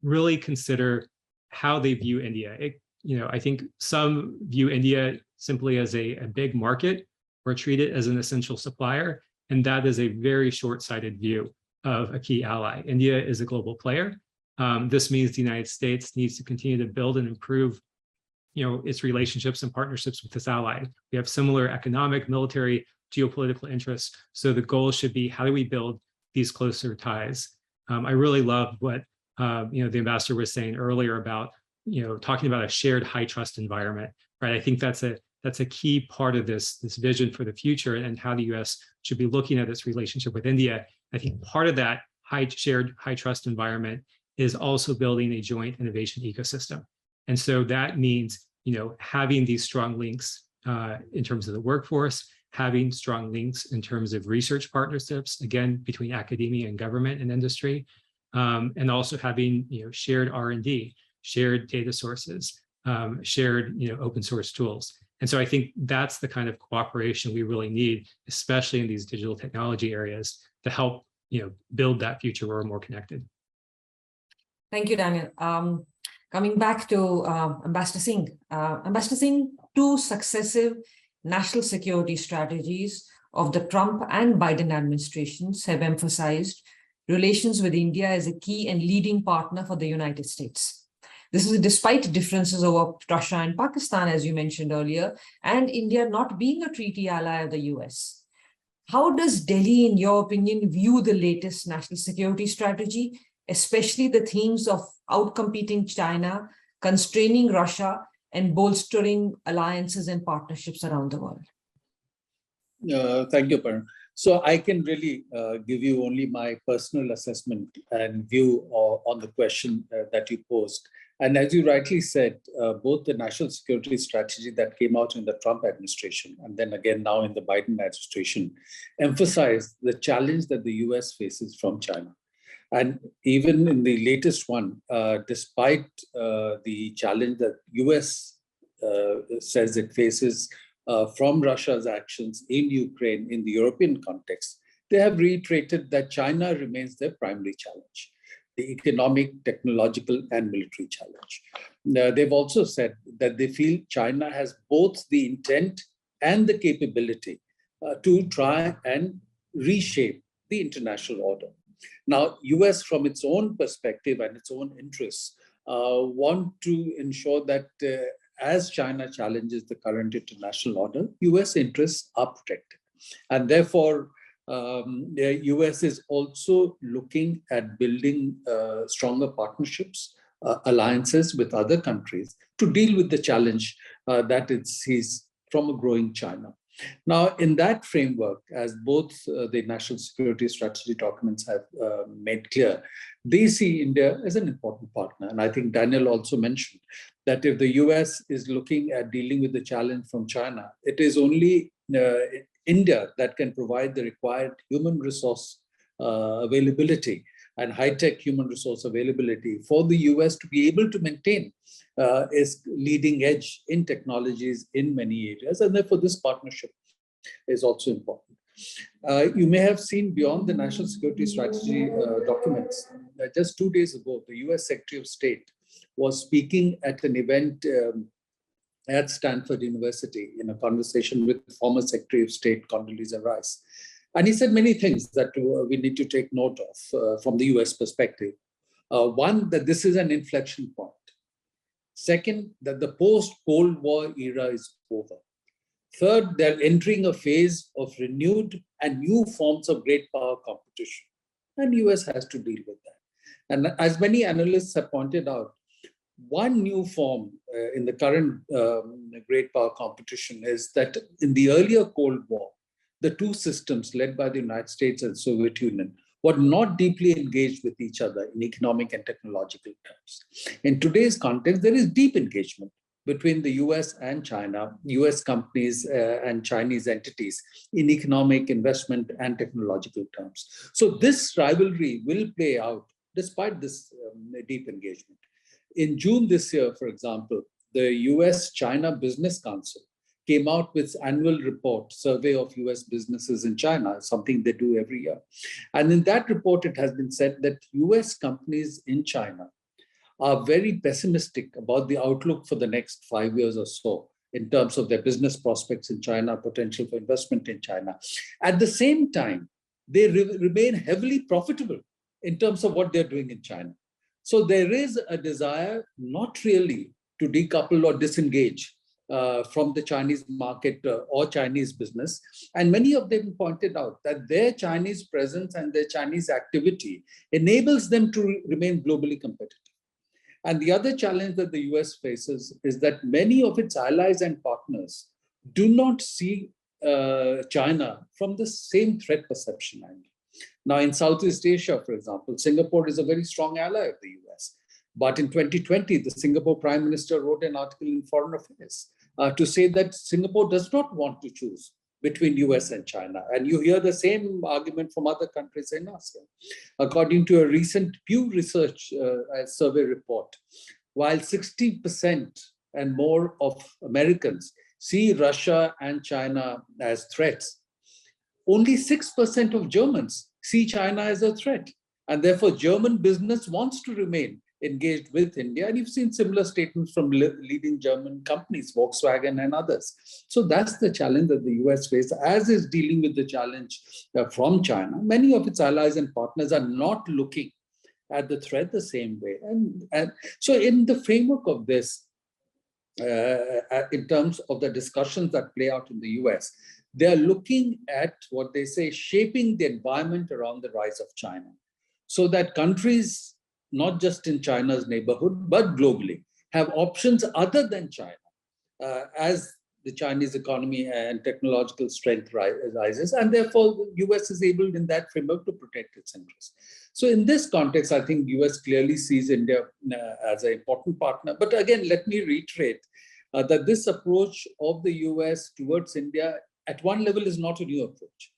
really consider how they view India. I think some view India simply as a big market, or treat it as an essential supplier, and that is a very short-sighted view of a key ally. India is a global player. This means the United States needs to continue to build and improve, its relationships and partnerships with this ally. We have similar economic, military, geopolitical interests. So the goal should be, how do we build these closer ties? I really love what the ambassador was saying earlier about talking about a shared high trust environment, right? I think that's a key part of this vision for the future, and how the U.S. should be looking at its relationship with India. I think part of that shared high trust environment is also building a joint innovation ecosystem. And so that means, having these strong links in terms of the workforce, having strong links in terms of research partnerships, again, between academia and government and industry, and also having, shared R&D, shared data sources, shared, open source tools. And so I think that's the kind of cooperation we really need, especially in these digital technology areas, to help, build that future where we're more connected. Thank you, Daniel. Coming back to Ambassador Singh. Ambassador Singh, two successive national security strategies of the Trump and Biden administrations have emphasized relations with India as a key and leading partner for the United States. This is despite differences over Russia and Pakistan, as you mentioned earlier, and India not being a treaty ally of the US. How does Delhi, in your opinion, view the latest national security strategy, especially the themes of outcompeting China, constraining Russia, and bolstering alliances and partnerships around the world? Thank you, Parn. So I can really give you only my personal assessment and view on the question that you posed. And as you rightly said, both the national security strategy that came out in the Trump administration, and then again now in the Biden administration, emphasized the challenge that the US faces from China. And even in the latest one, despite the challenge that US says it faces from Russia's actions in Ukraine in the European context, they have reiterated that China remains their primary challenge, the economic, technological, and military challenge. They've also said that they feel China has both the intent and the capability to try and reshape the international order. Now, US, from its own perspective and its own interests, want to ensure that as China challenges the current international order, US interests are protected. And therefore, the US is also looking at building stronger partnerships, alliances with other countries to deal with the challenge that it sees from a growing China. Now, in that framework, as both the national security strategy documents have made clear, they see India as an important partner. And I think Daniel also mentioned that if the US is looking at dealing with the challenge from China, it is only India that can provide the required human resource availability and high-tech human resource availability for the US to be able to maintain its leading edge in technologies in many areas. And therefore, this partnership is also important. You may have seen beyond the national security strategy documents, just 2 days ago, the US Secretary of State was speaking at an event at Stanford University in a conversation with former Secretary of State Condoleezza Rice. And he said many things that we need to take note of from the US perspective. One, that this is an inflection point. Second, that the post-Cold War era is over. Third, they're entering a phase of renewed and new forms of great power competition. And US has to deal with that. And as many analysts have pointed out, one new form in the current great power competition is that in the earlier Cold War, the two systems led by the United States and Soviet Union were not deeply engaged with each other in economic and technological terms. In today's context, there is deep engagement between the US and China, US companies and Chinese entities in economic, investment, and technological terms. So this rivalry will play out despite this deep engagement. In June this year, for example, the US-China Business Council came out with annual report, survey of US businesses in China, something they do every year. And in that report, it has been said that US companies in China are very pessimistic about the outlook for the next 5 years or so in terms of their business prospects in China, potential for investment in China. At the same time, they remain heavily profitable in terms of what they're doing in China. So there is a desire not really to decouple or disengage from the Chinese market or Chinese business. And many of them pointed out that their Chinese presence and their Chinese activity enables them to remain globally competitive. And the other challenge that the US faces is that many of its allies and partners do not see China from the same threat perception angle. Now, in Southeast Asia, for example, Singapore is a very strong ally of the US. But in 2020, the Singapore Prime Minister wrote an article in Foreign Affairs to say that Singapore does not want to choose between US and China. And you hear the same argument from other countries in ASEAN. According to a recent Pew Research survey report, while 60% and more of Americans see Russia and China as threats, only 6% of Germans see China as a threat. And therefore, German business wants to remain engaged with India. And you've seen similar statements from leading German companies, Volkswagen and others. So that's the challenge that the US faces, as is dealing with the challenge from China. Many of its allies and partners are not looking at the threat the same way. And so in the framework of this, in terms of the discussions that play out in the US, they are looking at what they say, shaping the environment around the rise of China, so that countries, not just in China's neighborhood, but globally, have options other than China as the Chinese economy and technological strength rises. And therefore, the US is able in that framework to protect its interests. So in this context, I think US clearly sees India as an important partner. But again, let me reiterate that this approach of the US towards India at one level is not a new approach.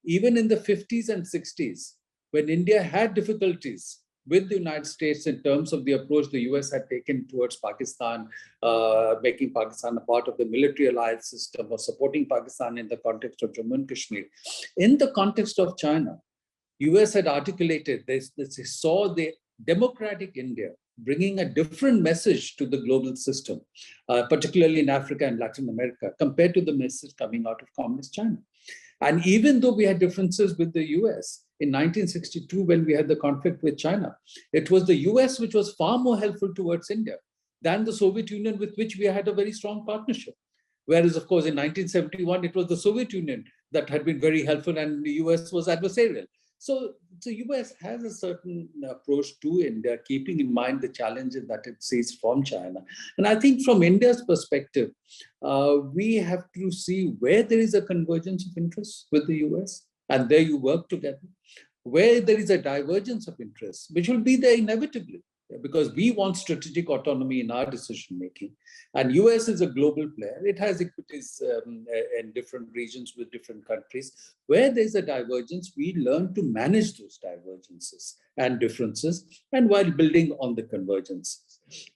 Even in the 50s and 60s, when India had difficulties with the United States in terms of the approach the US had taken towards Pakistan, making Pakistan a part of the military alliance system or supporting Pakistan in the context of Jammu and Kashmir. In the context of China, US had articulated this, they saw the democratic India bringing a different message to the global system, particularly in Africa and Latin America, compared to the message coming out of communist China. And even though we had differences with the US, in 1962, when we had the conflict with China, it was the US which was far more helpful towards India than the Soviet Union, with which we had a very strong partnership. Whereas, of course, in 1971, it was the Soviet Union that had been very helpful and the US was adversarial. So the US has a certain approach to India, keeping in mind the challenges that it sees from China. And I think from India's perspective, we have to see where there is a convergence of interests with the US, and there you work together. Where there is a divergence of interests, which will be there inevitably, because we want strategic autonomy in our decision making. And US is a global player. It has equities in different regions with different countries. Where there's a divergence, we learn to manage those divergences and differences, and while building on the convergences.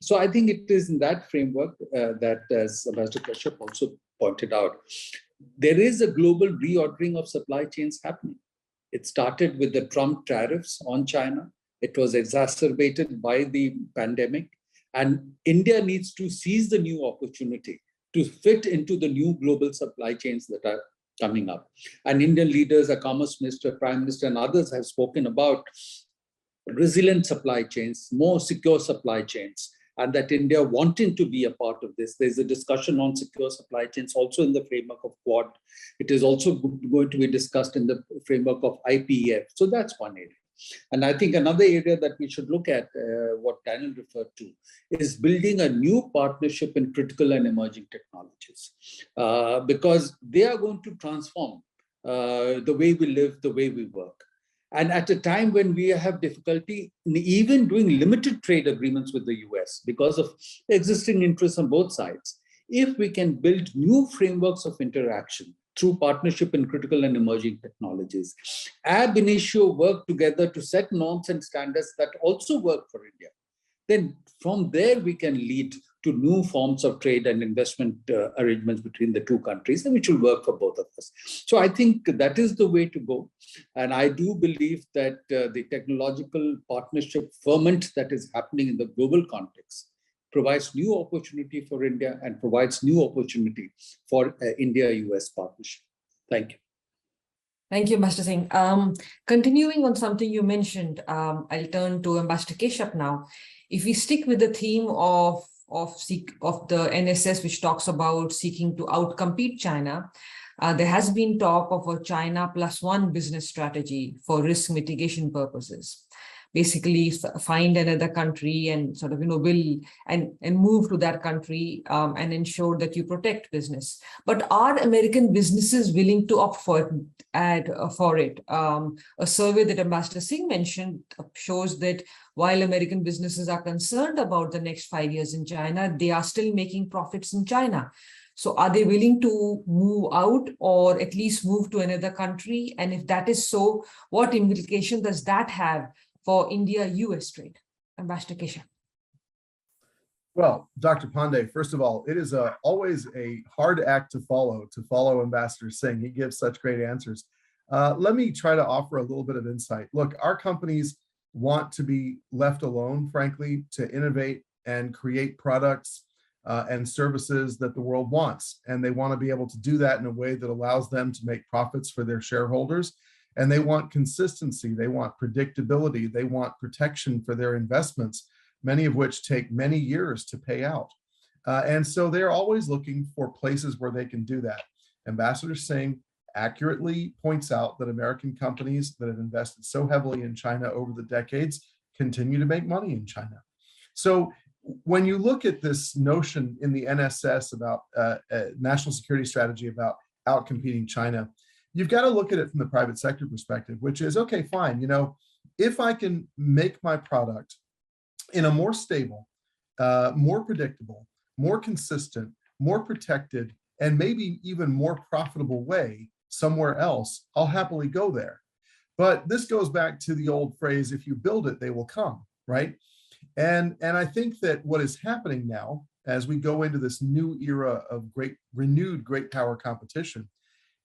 So I think it is in that framework that, as Ambassador Keshap also pointed out, there is a global reordering of supply chains happening. It started with the Trump tariffs on China. It was exacerbated by the pandemic. And India needs to seize the new opportunity to fit into the new global supply chains that are coming up. And Indian leaders, our Commerce Minister, Prime Minister, and others have spoken about resilient supply chains, more secure supply chains, and that India wanting to be a part of this. There's a discussion on secure supply chains also in the framework of Quad. It is also going to be discussed in the framework of ITIF. So that's one area. And I think another area that we should look at, what Daniel referred to, is building a new partnership in critical and emerging technologies, because they are going to transform the way we live, the way we work. And at a time when we have difficulty in even doing limited trade agreements with the US because of existing interests on both sides, if we can build new frameworks of interaction through partnership in critical and emerging technologies, ab initio work together to set norms and standards that also work for India, then from there we can lead to new forms of trade and investment arrangements between the two countries, and which will work for both of us. So I think that is the way to go. And I do believe that the technological partnership ferment that is happening in the global context provides new opportunity for India and provides new opportunity for India-US partnership. Thank you. Thank you, Ambassador Singh. Continuing on something you mentioned, I'll turn to Ambassador Keshap now. If we stick with the theme of the NSS, which talks about seeking to outcompete China, there has been talk of a China +1 business strategy for risk mitigation purposes. Basically, find another country and sort of, will and move to that country and ensure that you protect business. But are American businesses willing to opt for it? A survey that Ambassador Singh mentioned shows that while American businesses are concerned about the next 5 years in China, they are still making profits in China. So are they willing to move out or at least move to another country? And if that is so, what implication does that have for India-US trade? Ambassador Keshap. Well, Dr. Pandey, first of all, it is always a hard act to follow Ambassador Singh. He gives such great answers. Let me try to offer a little bit of insight. Look, our companies want to be left alone, frankly, to innovate and create products and services that the world wants. And they want to be able to do that in a way that allows them to make profits for their shareholders. And they want consistency, they want predictability, they want protection for their investments, many of which take many years to pay out. And so they're always looking for places where they can do that. Ambassador Singh accurately points out that American companies that have invested so heavily in China over the decades continue to make money in China. So when you look at this notion in the NSS about national security strategy about outcompeting China, you've got to look at it from the private sector perspective, which is, okay, fine. If I can make my product in a more stable, more predictable, more consistent, more protected, and maybe even more profitable way somewhere else, I'll happily go there. But this goes back to the old phrase, if you build it, they will come, right? And I think that what is happening now, as we go into this new era of renewed great power competition,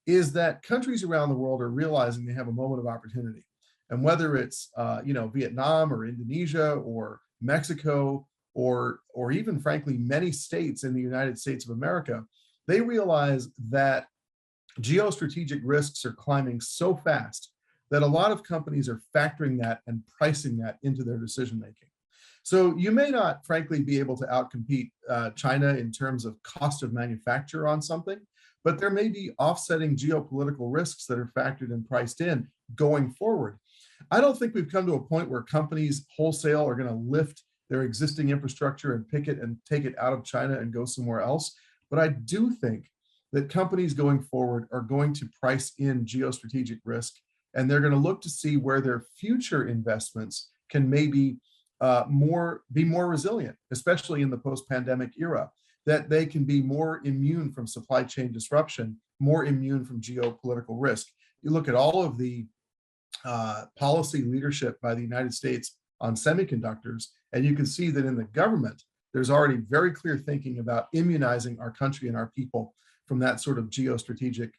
is that countries around the world are realizing they have a moment of opportunity. And whether it's Vietnam or Indonesia or Mexico or even frankly many states in the United States of America, they realize that geostrategic risks are climbing so fast that a lot of companies are factoring that and pricing that into their decision making. So you may not frankly be able to outcompete China in terms of cost of manufacture on something, but there may be offsetting geopolitical risks that are factored and priced in going forward. I don't think we've come to a point where companies wholesale are going to lift their existing infrastructure and pick it and take it out of China and go somewhere else. But I do think that companies going forward are going to price in geostrategic risk, and they're going to look to see where their future investments can maybe be more resilient, especially in the post-pandemic era, that they can be more immune from supply chain disruption, more immune from geopolitical risk. You look at all of the policy leadership by the United States on semiconductors, and you can see that in the government, there's already very clear thinking about immunizing our country and our people from that sort of geostrategic,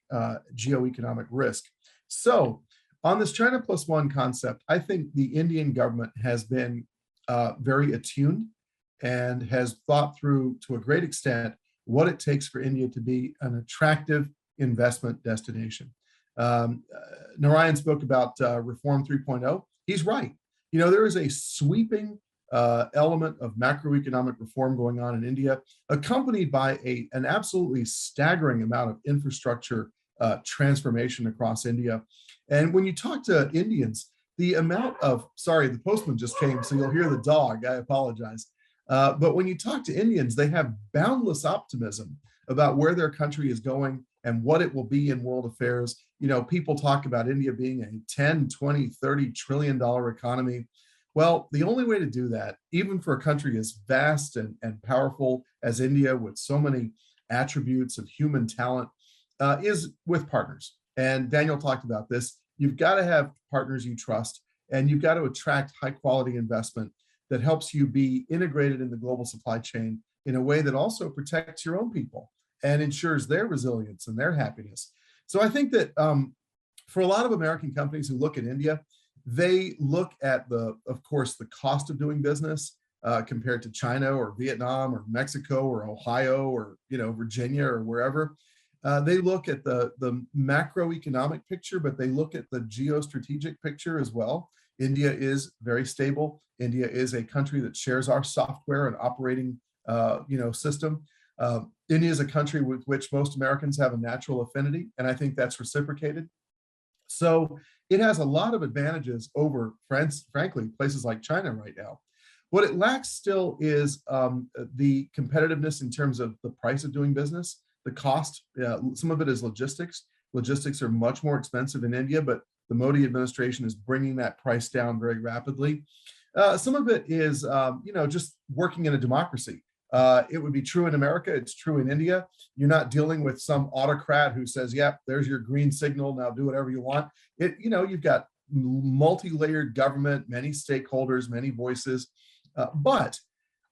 geoeconomic risk. So on this China plus one concept, I think the Indian government has been very attuned and has thought through to a great extent what it takes for India to be an attractive investment destination. Narayan spoke about Reform 3.0. He's right. You know, there is a sweeping element of macroeconomic reform going on in India, accompanied by an absolutely staggering amount of infrastructure transformation across India. And when you talk to Indians, the amount of, sorry, the postman just came, so you'll hear the dog, I apologize. But when you talk to Indians, they have boundless optimism about where their country is going and what it will be in world affairs. You know, people talk about India being a 10, 20, 30 trillion dollar economy. Well, the only way to do that, even for a country as vast and powerful as India, with so many attributes of human talent, is with partners. And Daniel talked about this. You've got to have partners you trust, and you've got to attract high quality investment that helps you be integrated in the global supply chain in a way that also protects your own people and ensures their resilience and their happiness. So I think that for a lot of American companies who look at India, they look at of course, the cost of doing business compared to China or Vietnam or Mexico or Ohio or, you know, Virginia or wherever. They look at the macroeconomic picture, but they look at the geostrategic picture as well. India is very stable. India is a country that shares our software and operating system. India is a country with which most Americans have a natural affinity, and I think that's reciprocated. So it has a lot of advantages over, frankly, places like China right now. What it lacks still is the competitiveness in terms of the price of doing business, the cost. Some of it is logistics. Logistics are much more expensive in India, but the Modi administration is bringing that price down very rapidly. Some of it is, just working in a democracy. It would be true in America. It's true in India. You're not dealing with some autocrat who says, "Yep, there's your green signal. Now do whatever you want." You've got multi-layered government, many stakeholders, many voices. But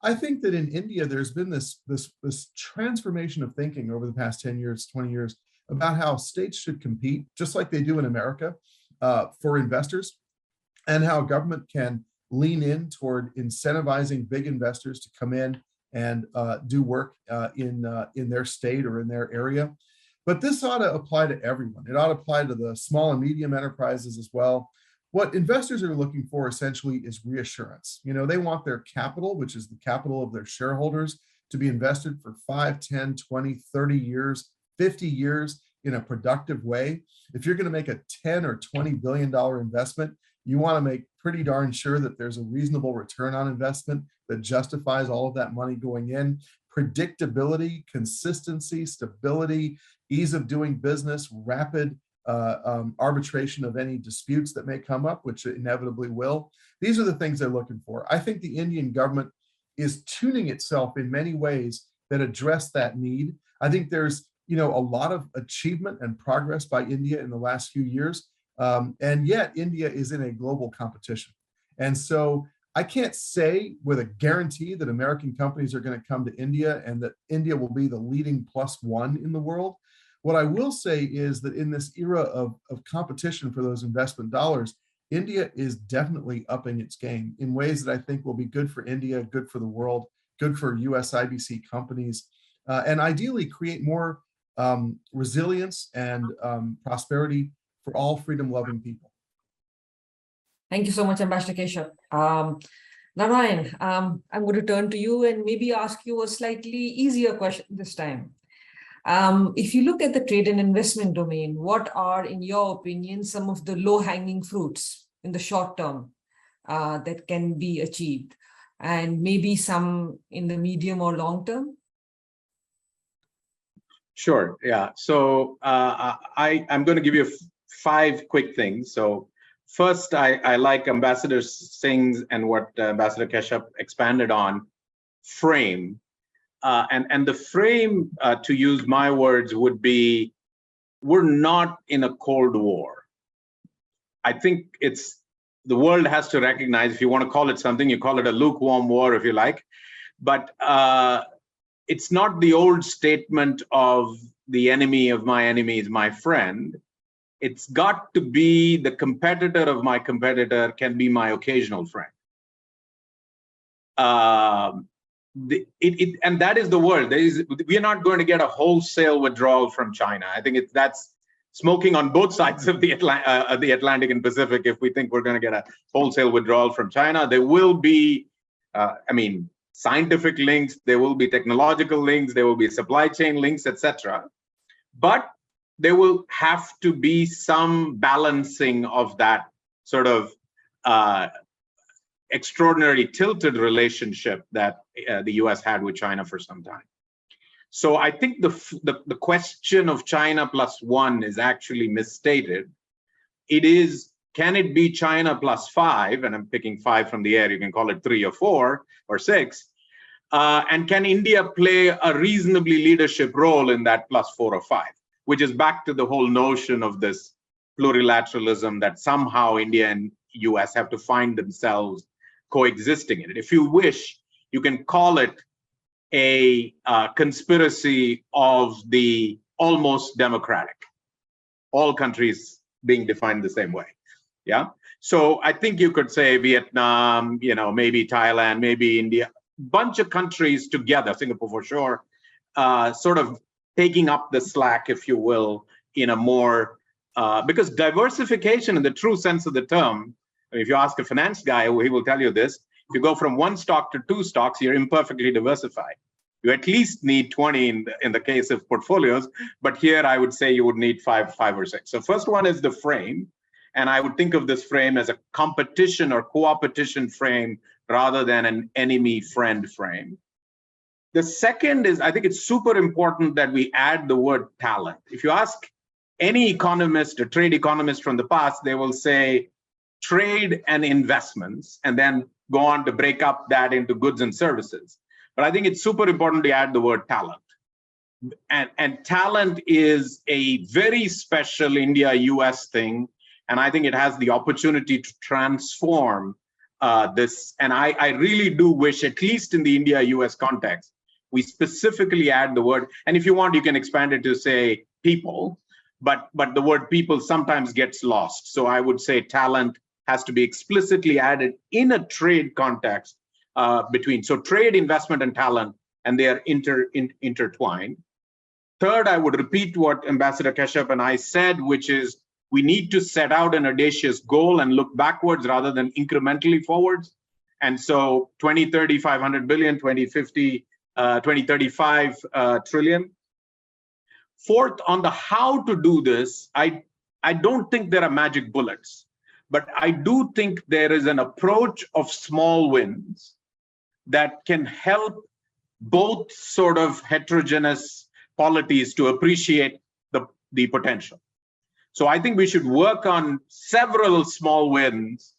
I think that in India, there's been this transformation of thinking over the past 10 years, 20 years about how states should compete, just like they do in America, for investors, and how government can lean in toward incentivizing big investors to come in and do work in their state or in their area. But this ought to apply to everyone. It ought to apply to the small and medium enterprises as well. What investors are looking for essentially is reassurance. They want their capital, which is the capital of their shareholders, to be invested for 5, 10, 20, 30 years, 50 years in a productive way. If you're going to make a $10 or $20 billion investment, you want to make pretty darn sure that there's a reasonable return on investment that justifies all of that money going in. Predictability, consistency, stability, ease of doing business, rapid arbitration of any disputes that may come up, which inevitably will. These are the things they're looking for. I think the Indian government is tuning itself in many ways that address that need. I think there's a lot of achievement and progress by India in the last few years. And yet India is in a global competition. And so I can't say with a guarantee that American companies are going to come to India and that India will be the leading +1 in the world. What I will say is that in this era of competition for those investment dollars, India is definitely upping its game in ways that I think will be good for India, good for the world, good for US IBC companies, and ideally create more resilience and prosperity for all freedom-loving people. Thank you so much, Ambassador Keshap. Narayan, I'm going to turn to you and maybe ask you a slightly easier question this time. If you look at the trade and investment domain, what are, in your opinion, some of the low-hanging fruits in the short term that can be achieved, and maybe some in the medium or long term? Sure. Yeah. So I'm going to give you 5 quick things. So first, I like Ambassador Singh's and what Ambassador Keshap expanded on frame. And the frame, to use my words, would be, we're not in a Cold War. I think the world has to recognize, if you want to call it something, you call it a lukewarm war if you like, but it's not the old statement of the enemy of my enemy is my friend. It's got to be the competitor of my competitor can be my occasional friend. And that is the world. We're not going to get a wholesale withdrawal from China. I think that's smoking on both sides of the Atlantic and Pacific if we think we're going to get a wholesale withdrawal from China. There will be, scientific links, there will be technological links, there will be supply chain links, etc. But there will have to be some balancing of that sort of extraordinary tilted relationship that the US had with China for some time. So I think the question of China +1 is actually misstated. It is, can it be China +5? And I'm picking 5 from the air, you can call it 3 or 4 or 6. And can India play a reasonably leadership role in that +4 or 5? Which is back to the whole notion of this plurilateralism that somehow India and US have to find themselves coexisting in it. If you wish, you can call it a conspiracy of the almost democratic, all countries being defined the same way. Yeah. So I think you could say Vietnam, maybe Thailand, maybe India, bunch of countries together, Singapore for sure, sort of taking up the slack, if you will, in a more, because diversification in the true sense of the term, if you ask a finance guy, he will tell you this, if you go from 1 stock to 2 stocks, you're imperfectly diversified. You at least need 20 in the case of portfolios, but here I would say you would need 5 or 6. So first one is the frame, and I would think of this frame as a competition or co-opetition frame rather than an enemy-friend frame. The second is, I think it's super important that we add the word talent. If you ask any economist or trade economist from the past, they will say trade and investments, and then go on to break up that into goods and services. But I think it's super important to add the word talent. And talent is a very special India-US thing, and I think it has the opportunity to transform this. And I really do wish, at least in the India-US context, we specifically add the word, and if you want, you can expand it to say people, but the word people sometimes gets lost. So I would say talent has to be explicitly added in a trade context between. So trade, investment, and talent, and they are intertwined. Third, I would repeat what Ambassador Keshap and I said, which is we need to set out an audacious goal and look backwards rather than incrementally forwards. And so 2030, 500 billion, 2050, 2035 trillion. Fourth, on the how to do this, I don't think there are magic bullets. But I do think there is an approach of small wins that can help both sort of heterogeneous polities to appreciate the potential. So I think we should work on several small wins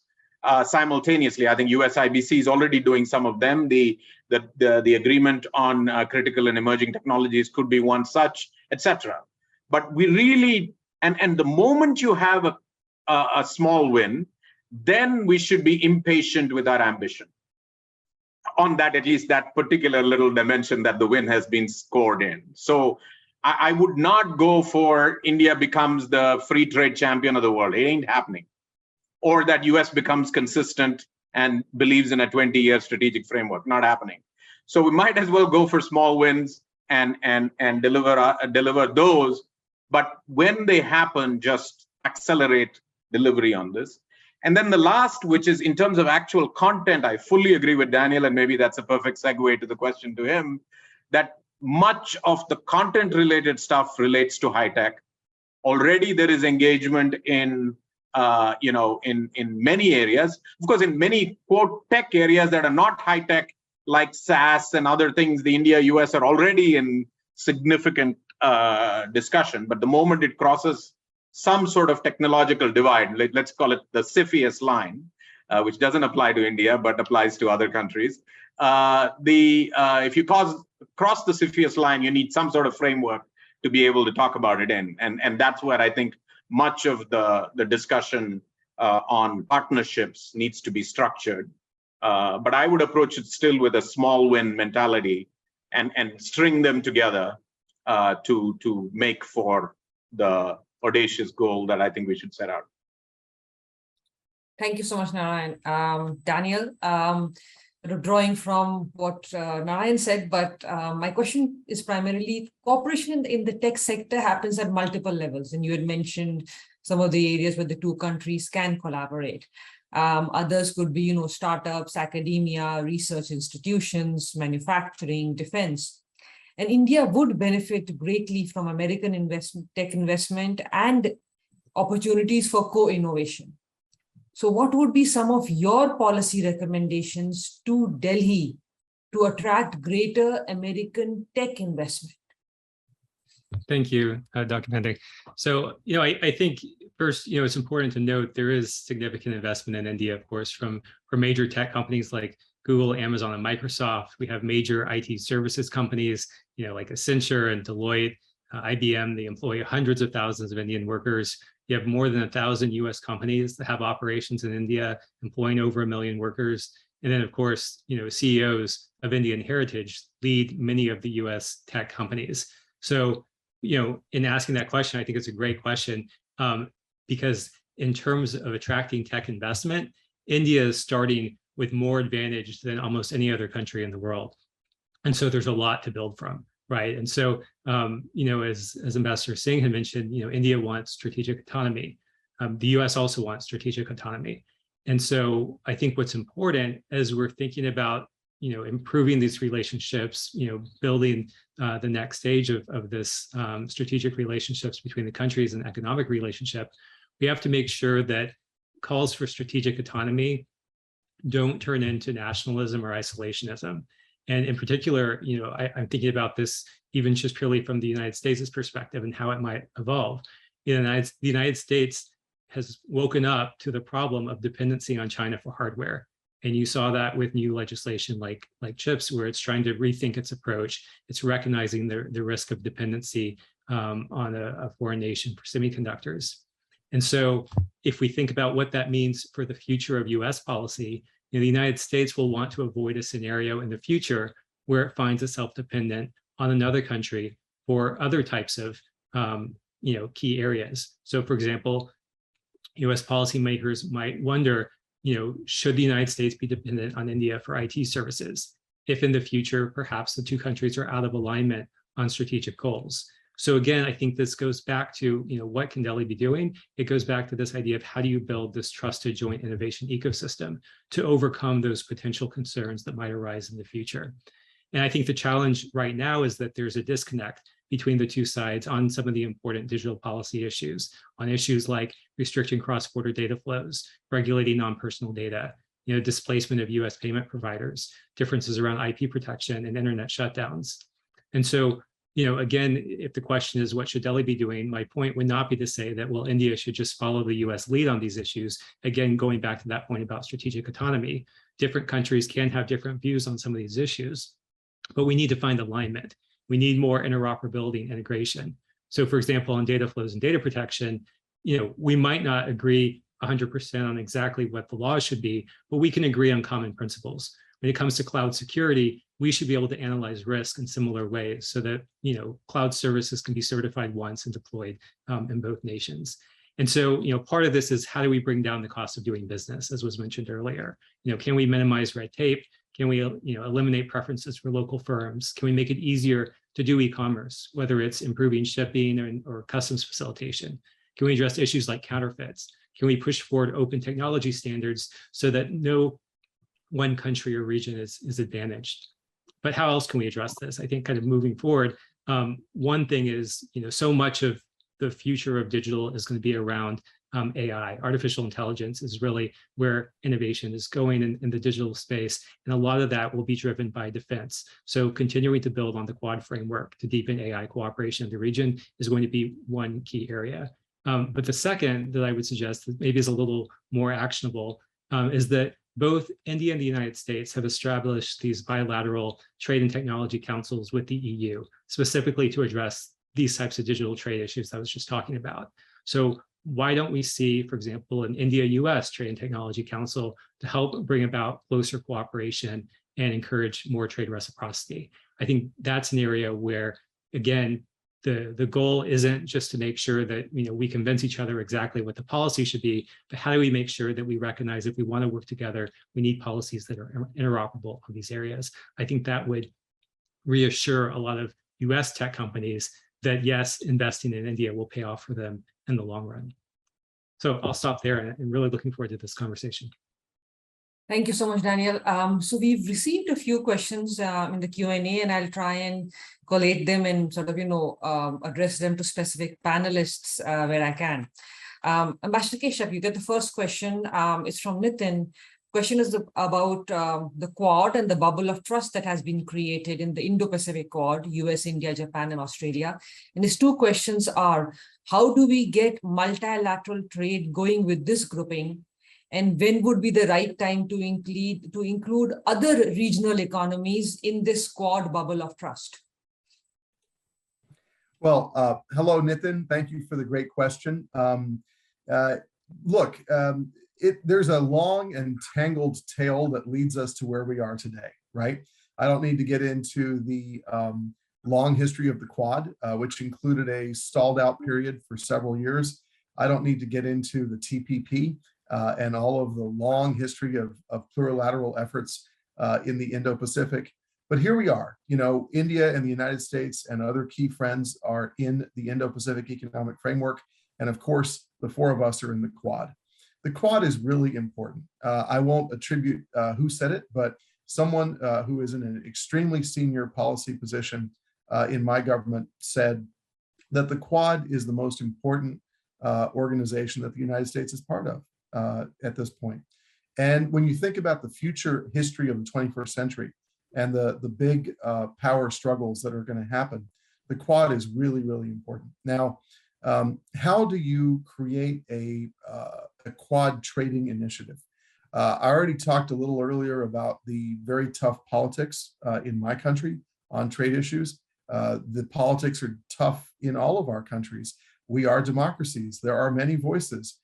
simultaneously. I think USIBC is already doing some of them. The agreement on critical and emerging technologies could be one such, etc. But we really, and the moment you have a small win, then we should be impatient with our ambition on that, at least that particular little dimension that the win has been scored in. So I would not go for India becomes the free trade champion of the world. It ain't happening. Or that US becomes consistent and believes in a 20-year strategic framework. Not happening. So we might as well go for small wins and deliver those. But when they happen, just accelerate delivery on this. And then the last, which is in terms of actual content, I fully agree with Daniel, and maybe that's a perfect segue to the question to him, that much of the content related stuff relates to high tech. Already there is engagement in in many areas. Of course, in many quote tech areas that are not high tech, like SaaS and other things, the India-US are already in significant discussion. But the moment it crosses some sort of technological divide, let's call it the CFIUS line, which doesn't apply to India but applies to other countries. If you cross the CFIUS line, you need some sort of framework to be able to talk about it in, and that's where I think much of the discussion on partnerships needs to be structured. But I would approach it still with a small win mentality and string them together to make for the audacious goal that I think we should set out. Thank you so much, Narayan. Daniel, drawing from what Narayan said, but my question is primarily cooperation in the tech sector happens at multiple levels. And you had mentioned some of the areas where the two countries can collaborate. Others could be, startups, academia, research institutions, manufacturing, defense. And India would benefit greatly from American tech investment and opportunities for co-innovation. So what would be some of your policy recommendations to Delhi to attract greater American tech investment? Thank you, Dr. Pandey. So, I think first, it's important to note there is significant investment in India, of course, from major tech companies like Google, Amazon, and Microsoft. We have major IT services companies, like Accenture and Deloitte, IBM. They employ hundreds of thousands of Indian workers. You have more than 1,000 US companies that have operations in India, employing over 1 million workers. And then, of course, CEOs of Indian heritage lead many of the US tech companies. So, in asking that question, I think it's a great question because in terms of attracting tech investment, India is starting with more advantage than almost any other country in the world. And so there's a lot to build from, right? And so, as Ambassador Singh had mentioned, India wants strategic autonomy. The US also wants strategic autonomy. And so I think what's important as we're thinking about, improving these relationships, building the next stage of this strategic relationships between the countries and economic relationship, we have to make sure that calls for strategic autonomy don't turn into nationalism or isolationism. And in particular, I'm thinking about this even just purely from the United States' perspective and how it might evolve. The United States has woken up to the problem of dependency on China for hardware. And you saw that with new legislation like CHIPS, where it's trying to rethink its approach. It's recognizing the risk of dependency on a foreign nation for semiconductors. And so if we think about what that means for the future of US policy, the United States will want to avoid a scenario in the future where it finds itself dependent on another country for other types of key areas. So for example, US policymakers might wonder, should the United States be dependent on India for IT services if in the future, perhaps the two countries are out of alignment on strategic goals? So again, I think this goes back to, what can Delhi be doing? It goes back to this idea of how do you build this trusted joint innovation ecosystem to overcome those potential concerns that might arise in the future. And I think the challenge right now is that there's a disconnect between the two sides on some of the important digital policy issues, on issues like restricting cross-border data flows, regulating non-personal data, displacement of US payment providers, differences around IP protection and internet shutdowns. And so, again, if the question is what should Delhi be doing, my point would not be to say that, well, India should just follow the US lead on these issues. Again, going back to that point about strategic autonomy, different countries can have different views on some of these issues, but we need to find alignment. We need more interoperability and integration. So for example, on data flows and data protection, we might not agree 100% on exactly what the laws should be, but we can agree on common principles. When it comes to cloud security, we should be able to analyze risk in similar ways so that, cloud services can be certified once and deployed in both nations. And so, part of this is how do we bring down the cost of doing business, as was mentioned earlier? Can we minimize red tape? Can we, eliminate preferences for local firms? Can we make it easier to do e-commerce, whether it's improving shipping or customs facilitation? Can we address issues like counterfeits? Can we push forward open technology standards so that no one country or region is advantaged? But how else can we address this? I think kind of moving forward, one thing is, so much of the future of digital is going to be around AI. Artificial intelligence is really where innovation is going in the digital space, and a lot of that will be driven by defense. So continuing to build on the Quad framework to deepen AI cooperation in the region is going to be one key area. But the second that I would suggest that maybe is a little more actionable is that both India and the United States have established these bilateral trade and technology councils with the EU, specifically to address these types of digital trade issues that I was just talking about. So why don't we see, for example, an India-US Trade and Technology Council to help bring about closer cooperation and encourage more trade reciprocity? I think that's an area where, again, the goal isn't just to make sure that we convince each other exactly what the policy should be, but how do we make sure that we recognize if we want to work together, we need policies that are interoperable on these areas. I think that would reassure a lot of US tech companies that yes, investing in India will pay off for them in the long run. So I'll stop there, and I'm really looking forward to this conversation. Thank you so much, Daniel. So we've received a few questions in the Q&A, and I'll try and collate them and sort of, address them to specific panelists where I can. Ambassador Keshap, you get the first question. It's from Nitin. Question is about the Quad and the bubble of trust that has been created in the Indo-Pacific Quad, US, India, Japan, and Australia. And his two questions are, how do we get multilateral trade going with this grouping? And when would be the right time to include other regional economies in this Quad bubble of trust? Well, hello, Nitin. Thank you for the great question. Look, there's a long and tangled tale that leads us to where we are today, right? I don't need to get into the long history of the Quad, which included a stalled out period for several years. I don't need to get into the TPP and all of the long history of plurilateral efforts in the Indo-Pacific. But here we are, India and the United States and other key friends are in the Indo-Pacific Economic Framework. And of course, the four of us are in the Quad. The Quad is really important. I won't attribute who said it, but someone who is in an extremely senior policy position in my government said that the Quad is the most important organization that the United States is part of at this point. And when you think about the future history of the 21st century and the big power struggles that are going to happen, the Quad is really, really important. Now, how do you create a Quad trading initiative? I already talked a little earlier about the very tough politics in my country on trade issues. The politics are tough in all of our countries. We are democracies. There are many voices.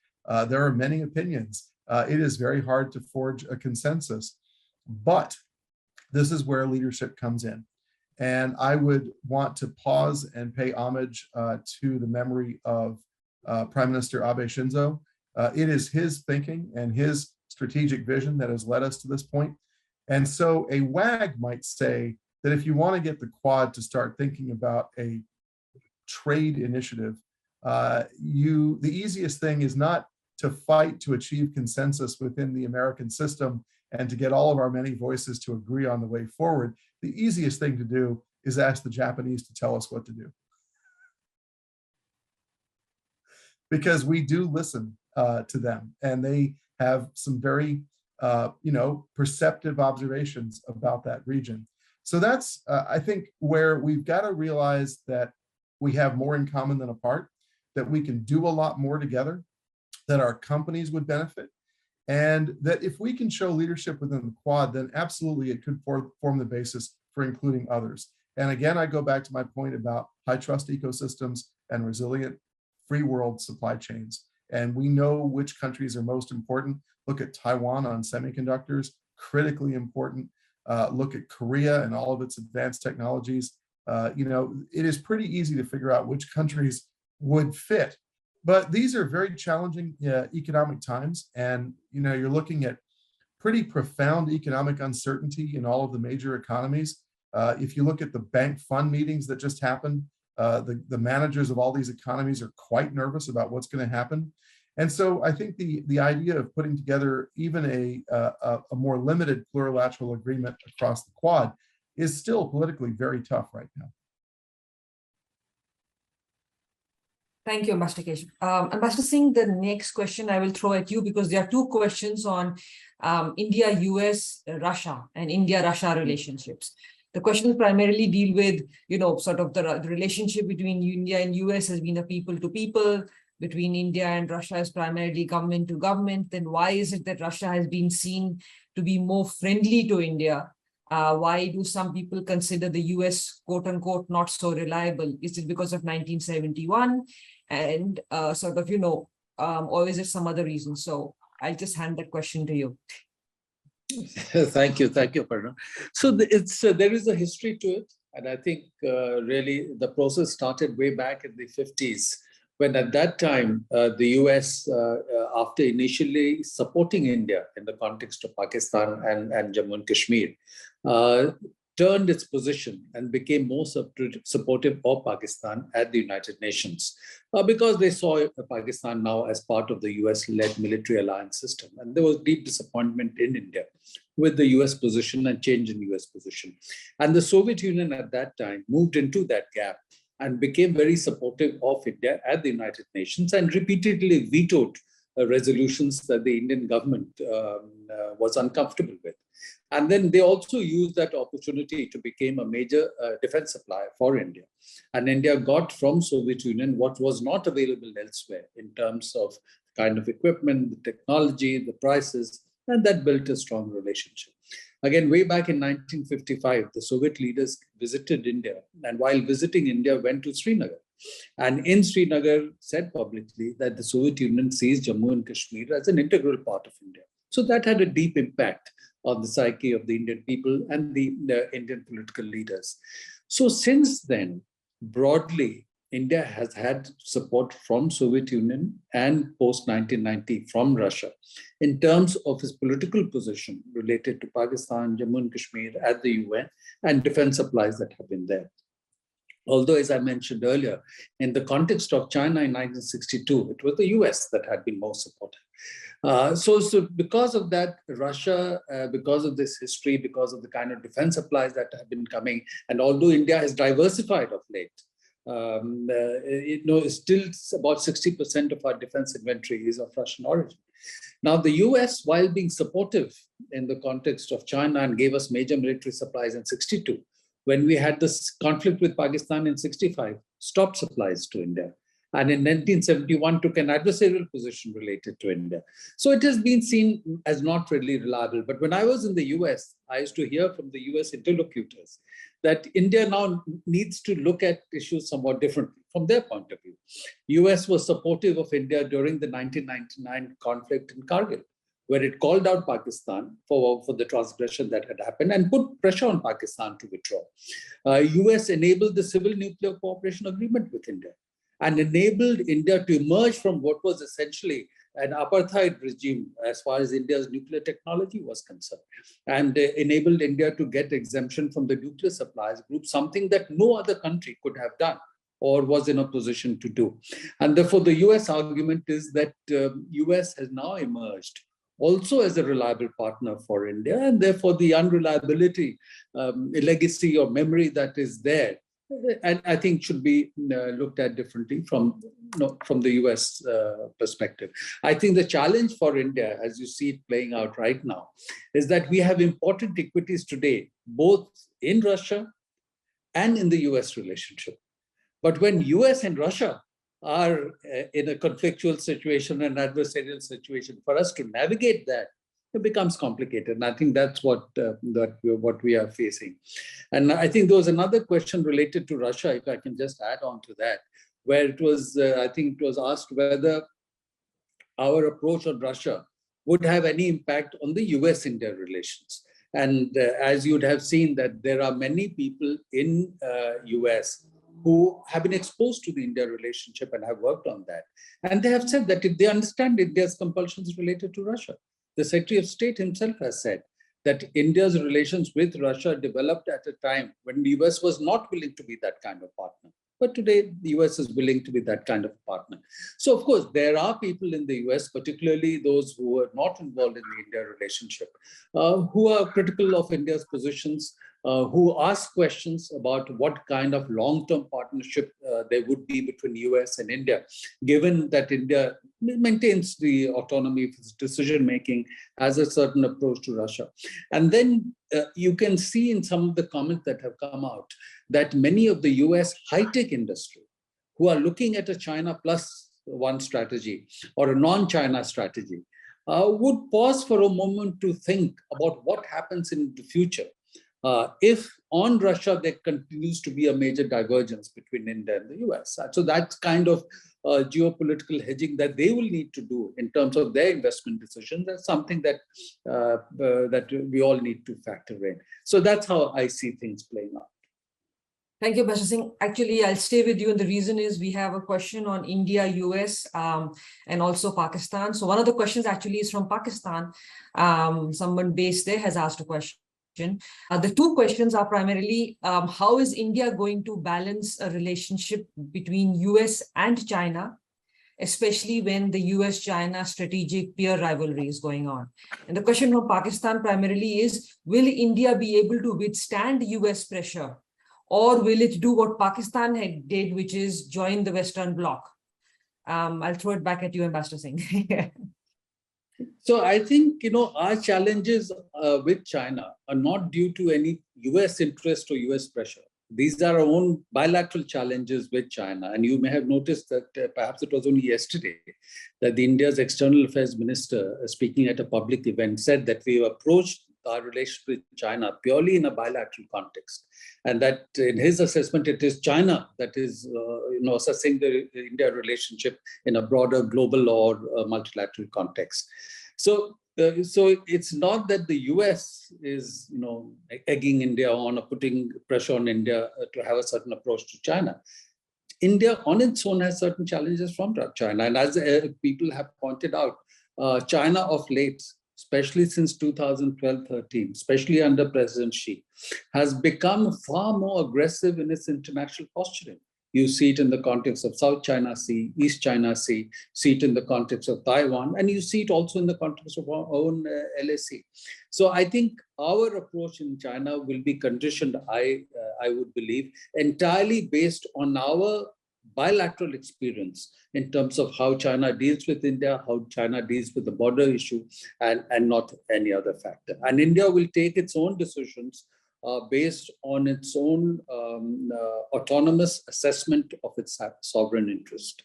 There are many opinions. It is very hard to forge a consensus, but this is where leadership comes in. And I would want to pause and pay homage to the memory of Prime Minister Abe Shinzo. It is his thinking and his strategic vision that has led us to this point. And so a WAG might say that if you want to get the Quad to start thinking about a trade initiative, the easiest thing is not to fight to achieve consensus within the American system and to get all of our many voices to agree on the way forward. The easiest thing to do is ask the Japanese to tell us what to do. Because we do listen to them, and they have some very, perceptive observations about that region. So that's, I think, where we've got to realize that we have more in common than apart, that we can do a lot more together, that our companies would benefit, and that if we can show leadership within the Quad, then absolutely it could form the basis for including others. And again, I go back to my point about high trust ecosystems and resilient free world supply chains. And we know which countries are most important. Look at Taiwan on semiconductors, critically important. Look at Korea and all of its advanced technologies. It is pretty easy to figure out which countries would fit. But these are very challenging economic times. And, you're looking at pretty profound economic uncertainty in all of the major economies. If you look at the bank fund meetings that just happened, the managers of all these economies are quite nervous about what's going to happen. And so I think the idea of putting together even a more limited plurilateral agreement across the Quad is still politically very tough right now. Thank you, Ambassador Keshap. Ambassador Singh, the next question I will throw at you because there are two questions on India, US, Russia, and India-Russia relationships. The questions primarily deal with, sort of the relationship between India and US has been a people to people. Between India and Russia is primarily government to government. Then why is it that Russia has been seen to be more friendly to India? Why do some people consider the US, quote unquote, not so reliable? Is it because of 1971? And or is it some other reason? So I'll just hand that question to you. Thank you, Aparna. So there is a history to it, and I think really the process started way back in the 50s, when at that time the US, after initially supporting India in the context of Pakistan and Jammu and Kashmir, turned its position and became more supportive of Pakistan at the United Nations because they saw Pakistan now as part of the US-led military alliance system. And there was deep disappointment in India with the US position and change in US position. And the Soviet Union at that time moved into that gap and became very supportive of India at the United Nations and repeatedly vetoed resolutions that the Indian government was uncomfortable with. And then they also used that opportunity to become a major defense supplier for India. And India got from Soviet Union what was not available elsewhere in terms of kind of equipment, the technology, the prices, and that built a strong relationship. Again, way back in 1955, the Soviet leaders visited India, and while visiting India, went to Srinagar. And in Srinagar, said publicly that the Soviet Union sees Jammu and Kashmir as an integral part of India. So that had a deep impact on the psyche of the Indian people and the Indian political leaders. So since then, broadly, India has had support from Soviet Union and post-1990 from Russia in terms of its political position related to Pakistan, Jammu and Kashmir at the UN and defense supplies that have been there. Although, as I mentioned earlier, in the context of China in 1962, it was the US that had been more supportive. So because of that, Russia, because of this history, because of the kind of defense supplies that have been coming, and although India has diversified of late, still about 60% of our defense inventory is of Russian origin. Now, the US, while being supportive in the context of China and gave us major military supplies in 62, when we had this conflict with Pakistan in 65, stopped supplies to India. And in 1971, took an adversarial position related to India. So it has been seen as not really reliable. But when I was in the US, I used to hear from the US interlocutors that India now needs to look at issues somewhat differently from their point of view. US was supportive of India during the 1999 conflict in Kargil, where it called out Pakistan for the transgression that had happened and put pressure on Pakistan to withdraw. US enabled the civil nuclear cooperation agreement with India and enabled India to emerge from what was essentially an apartheid regime as far as India's nuclear technology was concerned, and enabled India to get exemption from the nuclear supplies group, something that no other country could have done or was in a position to do. And therefore, the US argument is that US has now emerged also as a reliable partner for India, and therefore the unreliability, legacy or memory that is there, and I think should be looked at differently from the US perspective. I think the challenge for India, as you see it playing out right now, is that we have important equities today, both in Russia and in the US relationship. But when US and Russia are in a conflictual situation, an adversarial situation, for us to navigate that, it becomes complicated. And I think that's what we are facing. And I think there was another question related to Russia, if I can just add on to that, where it was, I think it was asked whether our approach on Russia would have any impact on the US-India relations. And as you'd have seen that there are many people in US who have been exposed to the India relationship and have worked on that. And they have said that if they understand India's compulsions related to Russia, the Secretary of State himself has said that India's relations with Russia developed at a time when the US was not willing to be that kind of partner. But today, the US is willing to be that kind of partner. So, of course, there are people in the US, particularly those who are not involved in the India relationship, who are critical of India's positions, who ask questions about what kind of long-term partnership there would be between US and India, given that India maintains the autonomy of its decision-making, has a certain approach to Russia. And then you can see in some of the comments that have come out that many of the US high-tech industry who are looking at a China plus one strategy or a non-China strategy would pause for a moment to think about what happens in the future if on Russia there continues to be a major divergence between India and the US. So that's kind of geopolitical hedging that they will need to do in terms of their investment decisions. That's something that that we all need to factor in. So that's how I see things playing out. Thank you, Ambassador Singh. Actually, I'll stay with you. And the reason is we have a question on India, US, and also Pakistan. So one of the questions actually is from Pakistan. Someone based there has asked a question. The two questions are primarily, how is India going to balance a relationship between US and China, especially when the US-China strategic peer rivalry is going on? And the question from Pakistan primarily is, will India be able to withstand US pressure? Or will it do what Pakistan did, which is join the Western Bloc? I'll throw it back at you, Ambassador Singh. So I think, our challenges with China are not due to any US interest or US pressure. These are our own bilateral challenges with China. And you may have noticed that perhaps it was only yesterday that the India's External Affairs Minister, speaking at a public event, said that we have approached our relationship with China purely in a bilateral context. And that in his assessment, it is China that is assessing the India relationship in a broader global or multilateral context. So it's not that the US is egging India on or putting pressure on India to have a certain approach to China. India on its own has certain challenges from China. And as people have pointed out, China of late, especially since 2012-13, especially under President Xi, has become far more aggressive in its international posturing. You see it in the context of South China Sea, East China Sea, see it in the context of Taiwan, and you see it also in the context of our own LAC. So I think our approach in China will be conditioned, I would believe, entirely based on our bilateral experience in terms of how China deals with India, how China deals with the border issue, and not any other factor. And India will take its own decisions based on its own autonomous assessment of its sovereign interest.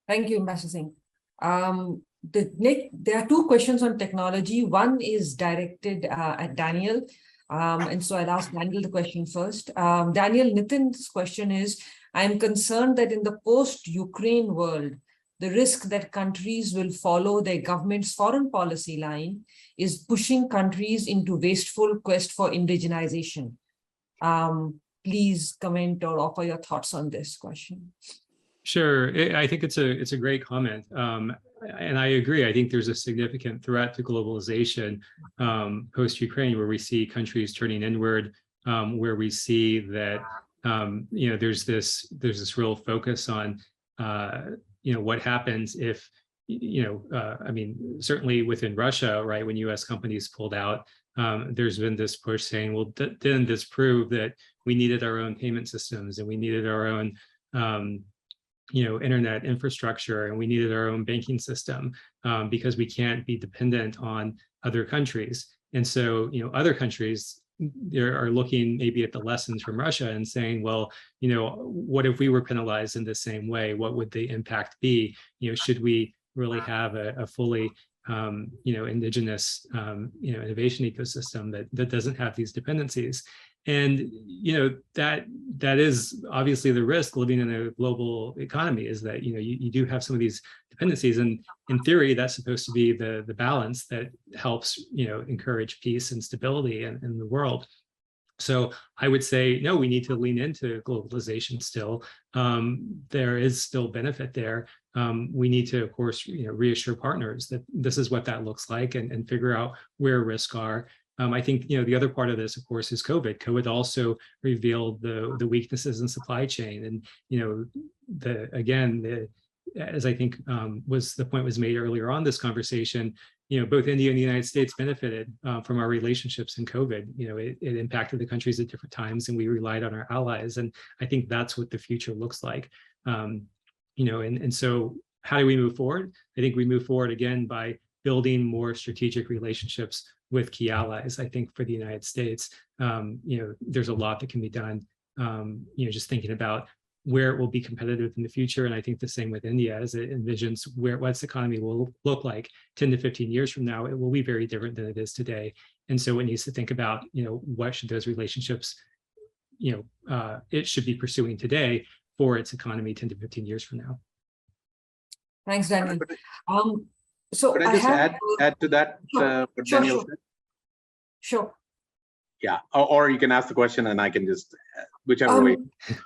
Thank you, Ambassador Singh. There are two questions on technology. One is directed at Daniel. And so I'll ask Daniel the question first. Daniel, Nitin's question is, I'm concerned that in the post-Ukraine world, the risk that countries will follow their government's foreign policy line is pushing countries into wasteful quest for indigenization. Please comment or offer your thoughts on this question. Sure, I think it's a great comment. And I agree. I think there's a significant threat to globalization post-Ukraine, where we see countries turning inward, where we see that there's this real focus on what happens if certainly within Russia, right, when U.S. companies pulled out, there's been this push saying, well, didn't this prove that we needed our own payment systems and we needed our own internet infrastructure, and we needed our own banking system because we can't be dependent on other countries. And so, other countries are looking maybe at the lessons from Russia and saying, well, what if we were penalized in the same way? What would the impact be? Should we really have a fully indigenous innovation ecosystem that doesn't have these dependencies? And that is obviously the risk living in a global economy, is that you do have some of these dependencies, and in theory that's supposed to be the balance that helps encourage peace and stability in the world. So I would say, no, we need to lean into globalization still. There is still benefit there. We need to, of course, reassure partners that this is what that looks like, and figure out where risks are. I think, the other part of this, of course, is COVID. COVID also revealed the weaknesses in supply chain, and as I think the point was made earlier on this conversation, both India and the United States benefited from our relationships in COVID. It impacted the countries at different times, and we relied on our allies. And I think that's what the future looks like. And so how do we move forward? I think we move forward again by building more strategic relationships with key allies. I think for the United States, there's a lot that can be done. Just thinking about where it will be competitive in the future. And I think the same with India, as it envisions what its economy will look like 10 to 15 years from now. It will be very different than it is today. And so it needs to think about, what should those relationships, it should be pursuing today for its economy 10 to 15 years from now. Thanks, Daniel. So could I just add to that? Sure. What Daniel said? Sure. Yeah, or you can ask the question and I can just, whichever way.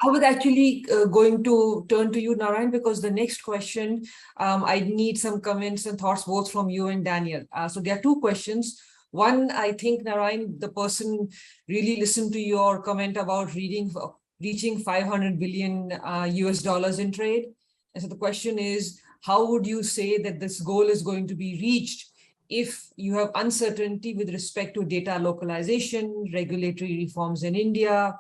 I was actually going to turn to you, Narayan, because the next question, I need some comments and thoughts both from you and Daniel. So there are two questions. One, I think, Narayan, the person really listened to your comment about reaching 500 billion US dollars in trade. And so the question is, how would you say that this goal is going to be reached if you have uncertainty with respect to data localization, regulatory reforms in India,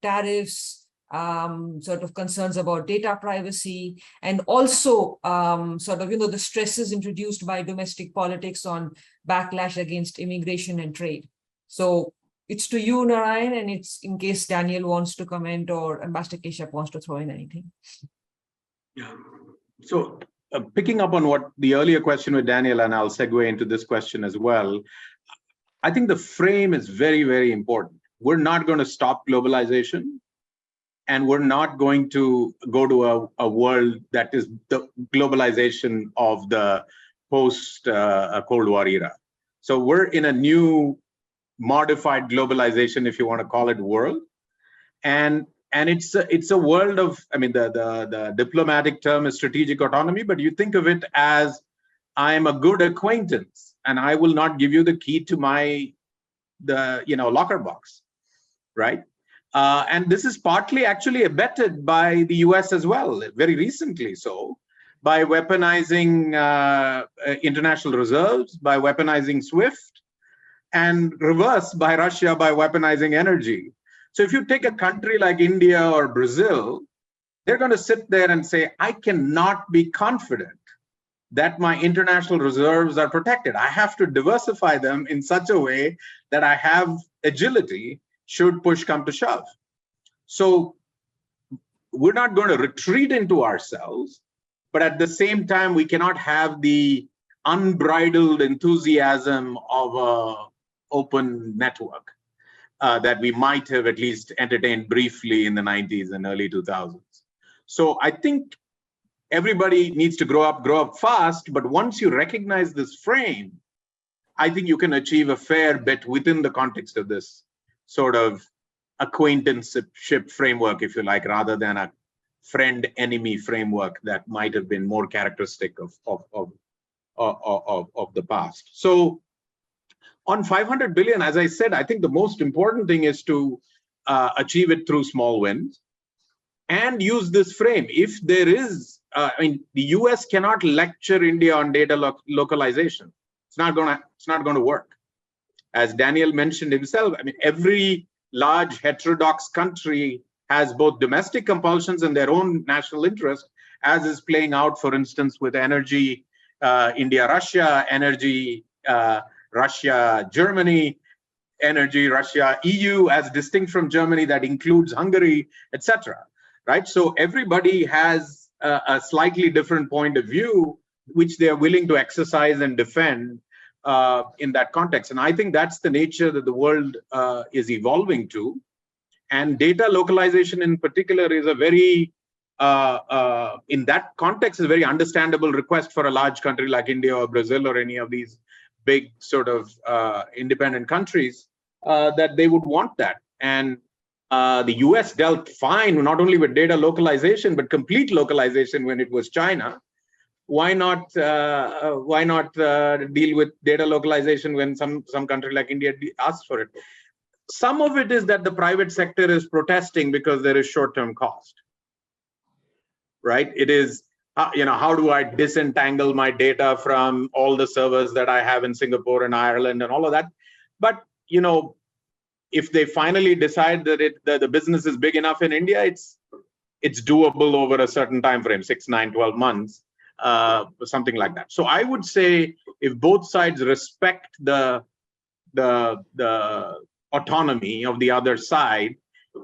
tariffs, sort of concerns about data privacy, and also the stresses introduced by domestic politics on backlash against immigration and trade. So it's to you, Narayan, and it's in case Daniel wants to comment or Ambassador Keshap wants to throw in anything. Yeah. So picking up on what the earlier question with Daniel, and I'll segue into this question as well, I think the frame is very, very important. We're not going to stop globalization, and we're not going to go to a world that is the globalization of the post-Cold War era. So we're in a new modified globalization, if you want to call it, world. And it's a world of, the diplomatic term is strategic autonomy, but you think of it as, I am a good acquaintance and I will not give you the key to the locker box, right? And this is partly actually abetted by the US as well, very recently so, by weaponizing international reserves, by weaponizing SWIFT, and reverse by Russia by weaponizing energy. So if you take a country like India or Brazil, they're going to sit there and say, I cannot be confident that my international reserves are protected. I have to diversify them in such a way that I have agility should push come to shove. So we're not going to retreat into ourselves, but at the same time, we cannot have the unbridled enthusiasm of an open network that we might have at least entertained briefly in the 90s and early 2000s. So I think everybody needs to grow up fast, but once you recognize this frame, I think you can achieve a fair bit within the context of this sort of acquaintanceship framework, if you like, rather than a friend-enemy framework that might have been more characteristic of the past. So on 500 billion, as I said, I think the most important thing is to achieve it through small wins and use this frame. If there is, the US cannot lecture India on data localization. It's not going to work. As Daniel mentioned himself, every large heterodox country has both domestic compulsions and their own national interest, as is playing out, for instance, with energy, India-Russia, energy, Russia-Germany, energy, Russia-EU, as distinct from Germany, that includes Hungary, etc. Right? So everybody has a slightly different point of view, which they are willing to exercise and defend in that context. And I think that's the nature that the world is evolving to. And data localization in particular is a very, in that context, is a very understandable request for a large country like India or Brazil or any of these big sort of independent countries, that they would want that. And the US dealt fine, not only with data localization, but complete localization when it was China. why not deal with data localization when some country like India asks for it? Some of it is that the private sector is protesting because there is short-term cost, right? It is, how do I disentangle my data from all the servers that I have in Singapore and Ireland and all of that? But, if they finally decide that the business is big enough in India, it's doable over a certain time frame, 6, 9, 12 months, something like that. So I would say if both sides respect the autonomy of the other side,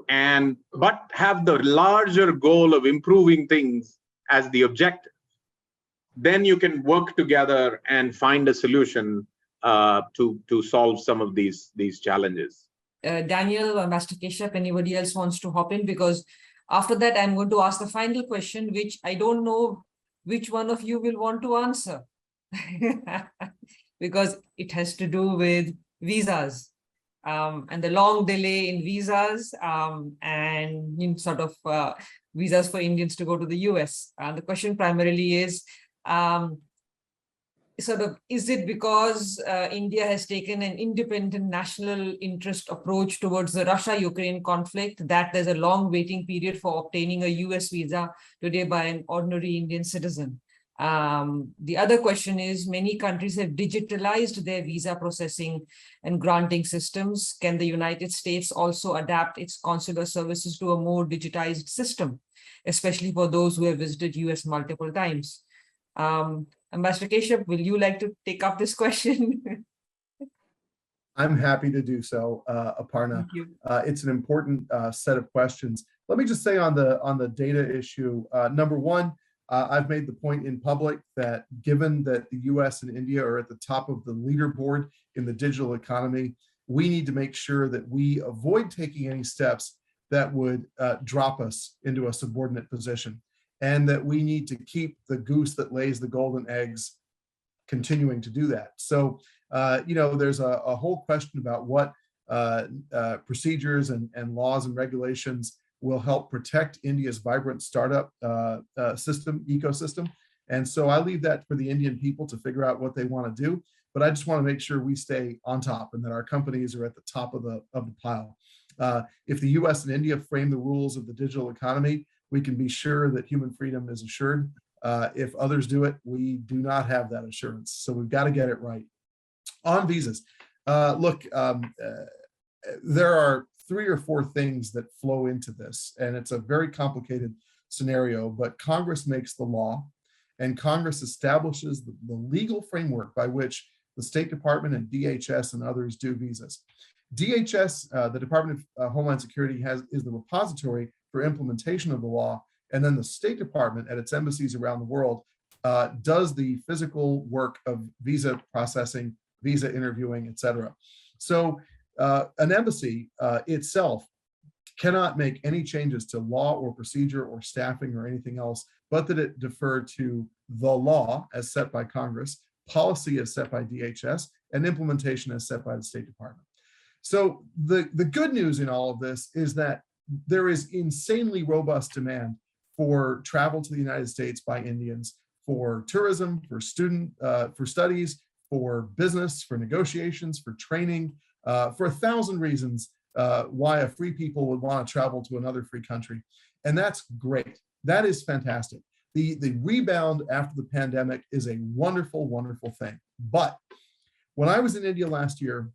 but have the larger goal of improving things as the objective, then you can work together and find a solution to solve some of these challenges. Daniel or Master Keshap, anybody else wants to hop in? Because after that, I'm going to ask the final question, which I don't know which one of you will want to answer. Because it has to do with visas and the long delay in visas and in sort of visas for Indians to go to the US. The question primarily is, is it because India has taken an independent national interest approach towards the Russia-Ukraine conflict that there's a long waiting period for obtaining a US visa today by an ordinary Indian citizen? The other question is, many countries have digitalized their visa processing and granting systems. Can the United States also adapt its consular services to a more digitized system, especially for those who have visited US multiple times? Ambassador Keshap, will you like to take up this question? I'm happy to do so, Aparna. Thank you. It's an important set of questions. Let me just say on the data issue, number one, I've made the point in public that given that the US and India are at the top of the leaderboard in the digital economy, we need to make sure that we avoid taking any steps that would drop us into a subordinate position, and that we need to keep the goose that lays the golden eggs continuing to do that. So, there's a whole question about what procedures and laws and regulations will help protect India's vibrant startup ecosystem. And so I leave that for the Indian people to figure out what they want to do. But I just want to make sure we stay on top and that our companies are at the top of the pile. If the US and India frame the rules of the digital economy, we can be sure that human freedom is assured. If others do it, we do not have that assurance. So we've got to get it right. On visas, look, there are 3 or 4 things that flow into this, and it's a very complicated scenario, but Congress makes the law, and Congress establishes the legal framework by which the State Department and DHS and others do visas. DHS, the Department of Homeland Security, is the repository for implementation of the law, and then the State Department at its embassies around the world does the physical work of visa processing, visa interviewing, etc. So an embassy itself cannot make any changes to law or procedure or staffing or anything else, but that it defer to the law as set by Congress, policy as set by DHS, and implementation as set by the State Department. So the good news in all of this is that there is insanely robust demand for travel to the United States by Indians, for tourism, for studies, for business, for negotiations, for training, for 1,000 reasons why a free people would want to travel to another free country. And that's great. That is fantastic. The rebound after the pandemic is a wonderful, wonderful thing. But when I was in India last year,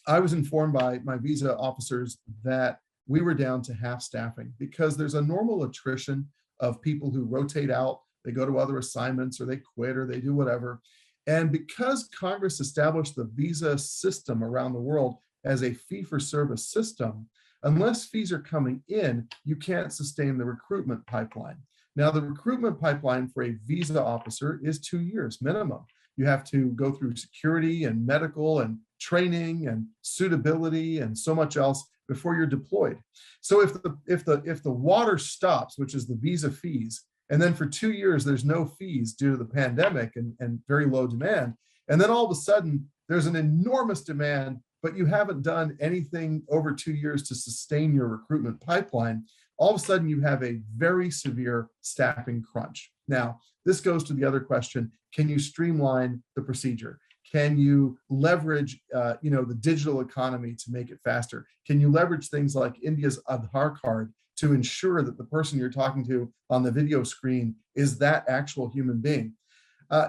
I was informed by my visa officers that we were down to half staffing because there's a normal attrition of people who rotate out, they go to other assignments or they quit or they do whatever. And because Congress established the visa system around the world as a fee-for-service system, unless fees are coming in, you can't sustain the recruitment pipeline. Now, the recruitment pipeline for a visa officer is 2 years minimum. You have to go through security and medical and training and suitability and so much else before you're deployed. So if the water stops, which is the visa fees, and then for 2 years there's no fees due to the pandemic and very low demand, and then all of a sudden there's an enormous demand, but you haven't done anything over 2 years to sustain your recruitment pipeline, all of a sudden you have a very severe staffing crunch. Now, This goes to the other question: can you streamline the procedure? Can you leverage, the digital economy to make it faster? Can you leverage things like India's Aadhaar card to ensure that the person you're talking to on the video screen is that actual human being?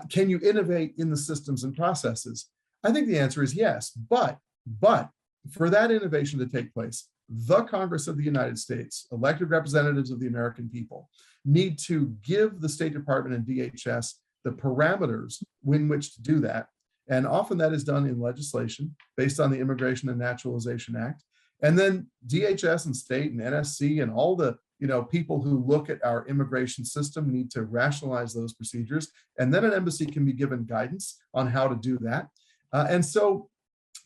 Can you innovate in the systems and processes? I think the answer is yes, but for that innovation to take place, the Congress of the United States, elected representatives of the American people, need to give the State Department and DHS the parameters in which to do that. And often that is done in legislation based on the Immigration and Naturalization Act. And then DHS and state and NSC and all the people who look at our immigration system need to rationalize those procedures. And then an embassy can be given guidance on how to do that. And so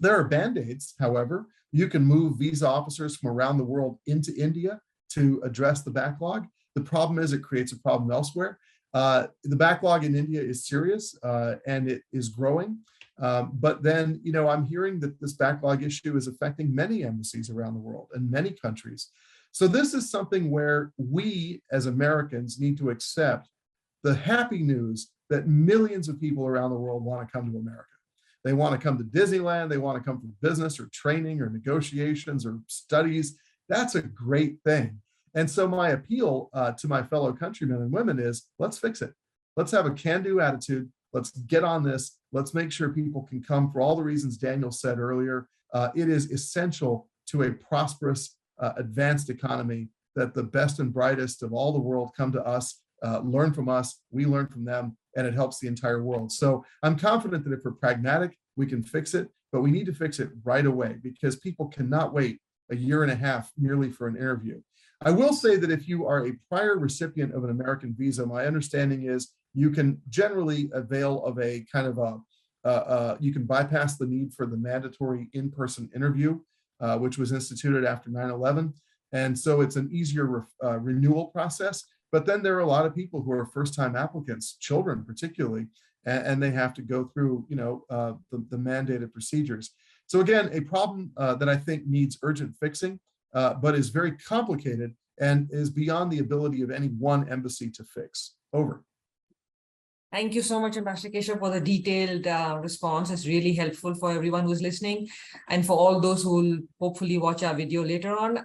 there are band-aids, however. You can move visa officers from around the world into India to address the backlog. The problem is it creates a problem elsewhere. The backlog in India is serious and it is growing. But then, I'm hearing that this backlog issue is affecting many embassies around the world and many countries. So this is something where we as Americans need to accept the happy news that millions of people around the world want to come to America. They want to come to Disneyland. They want to come for business or training or negotiations or studies. That's a great thing. And so my appeal to my fellow countrymen and women is, let's fix it. Let's have a can-do attitude. Let's get on this. Let's make sure people can come for all the reasons Daniel said earlier. It is essential to a prosperous, advanced economy that the best and brightest of all the world come to us, learn from us, we learn from them, and it helps the entire world. So I'm confident that if we're pragmatic, we can fix it, but we need to fix it right away because people cannot wait a year and a half merely for an interview. I will say that if you are a prior recipient of an American visa, my understanding is you can generally avail of a kind of you can bypass the need for the mandatory in-person interview, which was instituted after 9/11. And so it's an easier renewal process. But then there are a lot of people who are first-time applicants, children particularly, and they have to go through, the mandated procedures. So again, a problem that I think needs urgent fixing, but is very complicated and is beyond the ability of any one embassy to fix. Over. Thank you so much, Ambassador Keshap, for the detailed response. It's really helpful for everyone who's listening and for all those who will hopefully watch our video later on.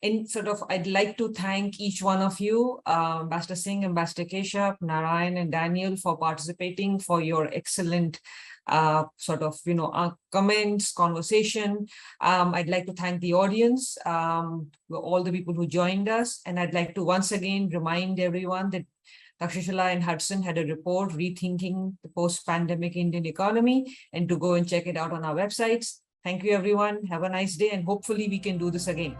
I'd like to thank each one of you, Ambassador Singh, Ambassador Keshap, Narayan, and Daniel, for participating, for your excellent comments, conversation. I'd like to thank the audience, all the people who joined us. And I'd like to once again remind everyone that Takshashila and Hudson had a report, Rethinking the Post-Pandemic Indian Economy, and to go and check it out on our websites. Thank you, everyone. Have a nice day, and hopefully we can do this again.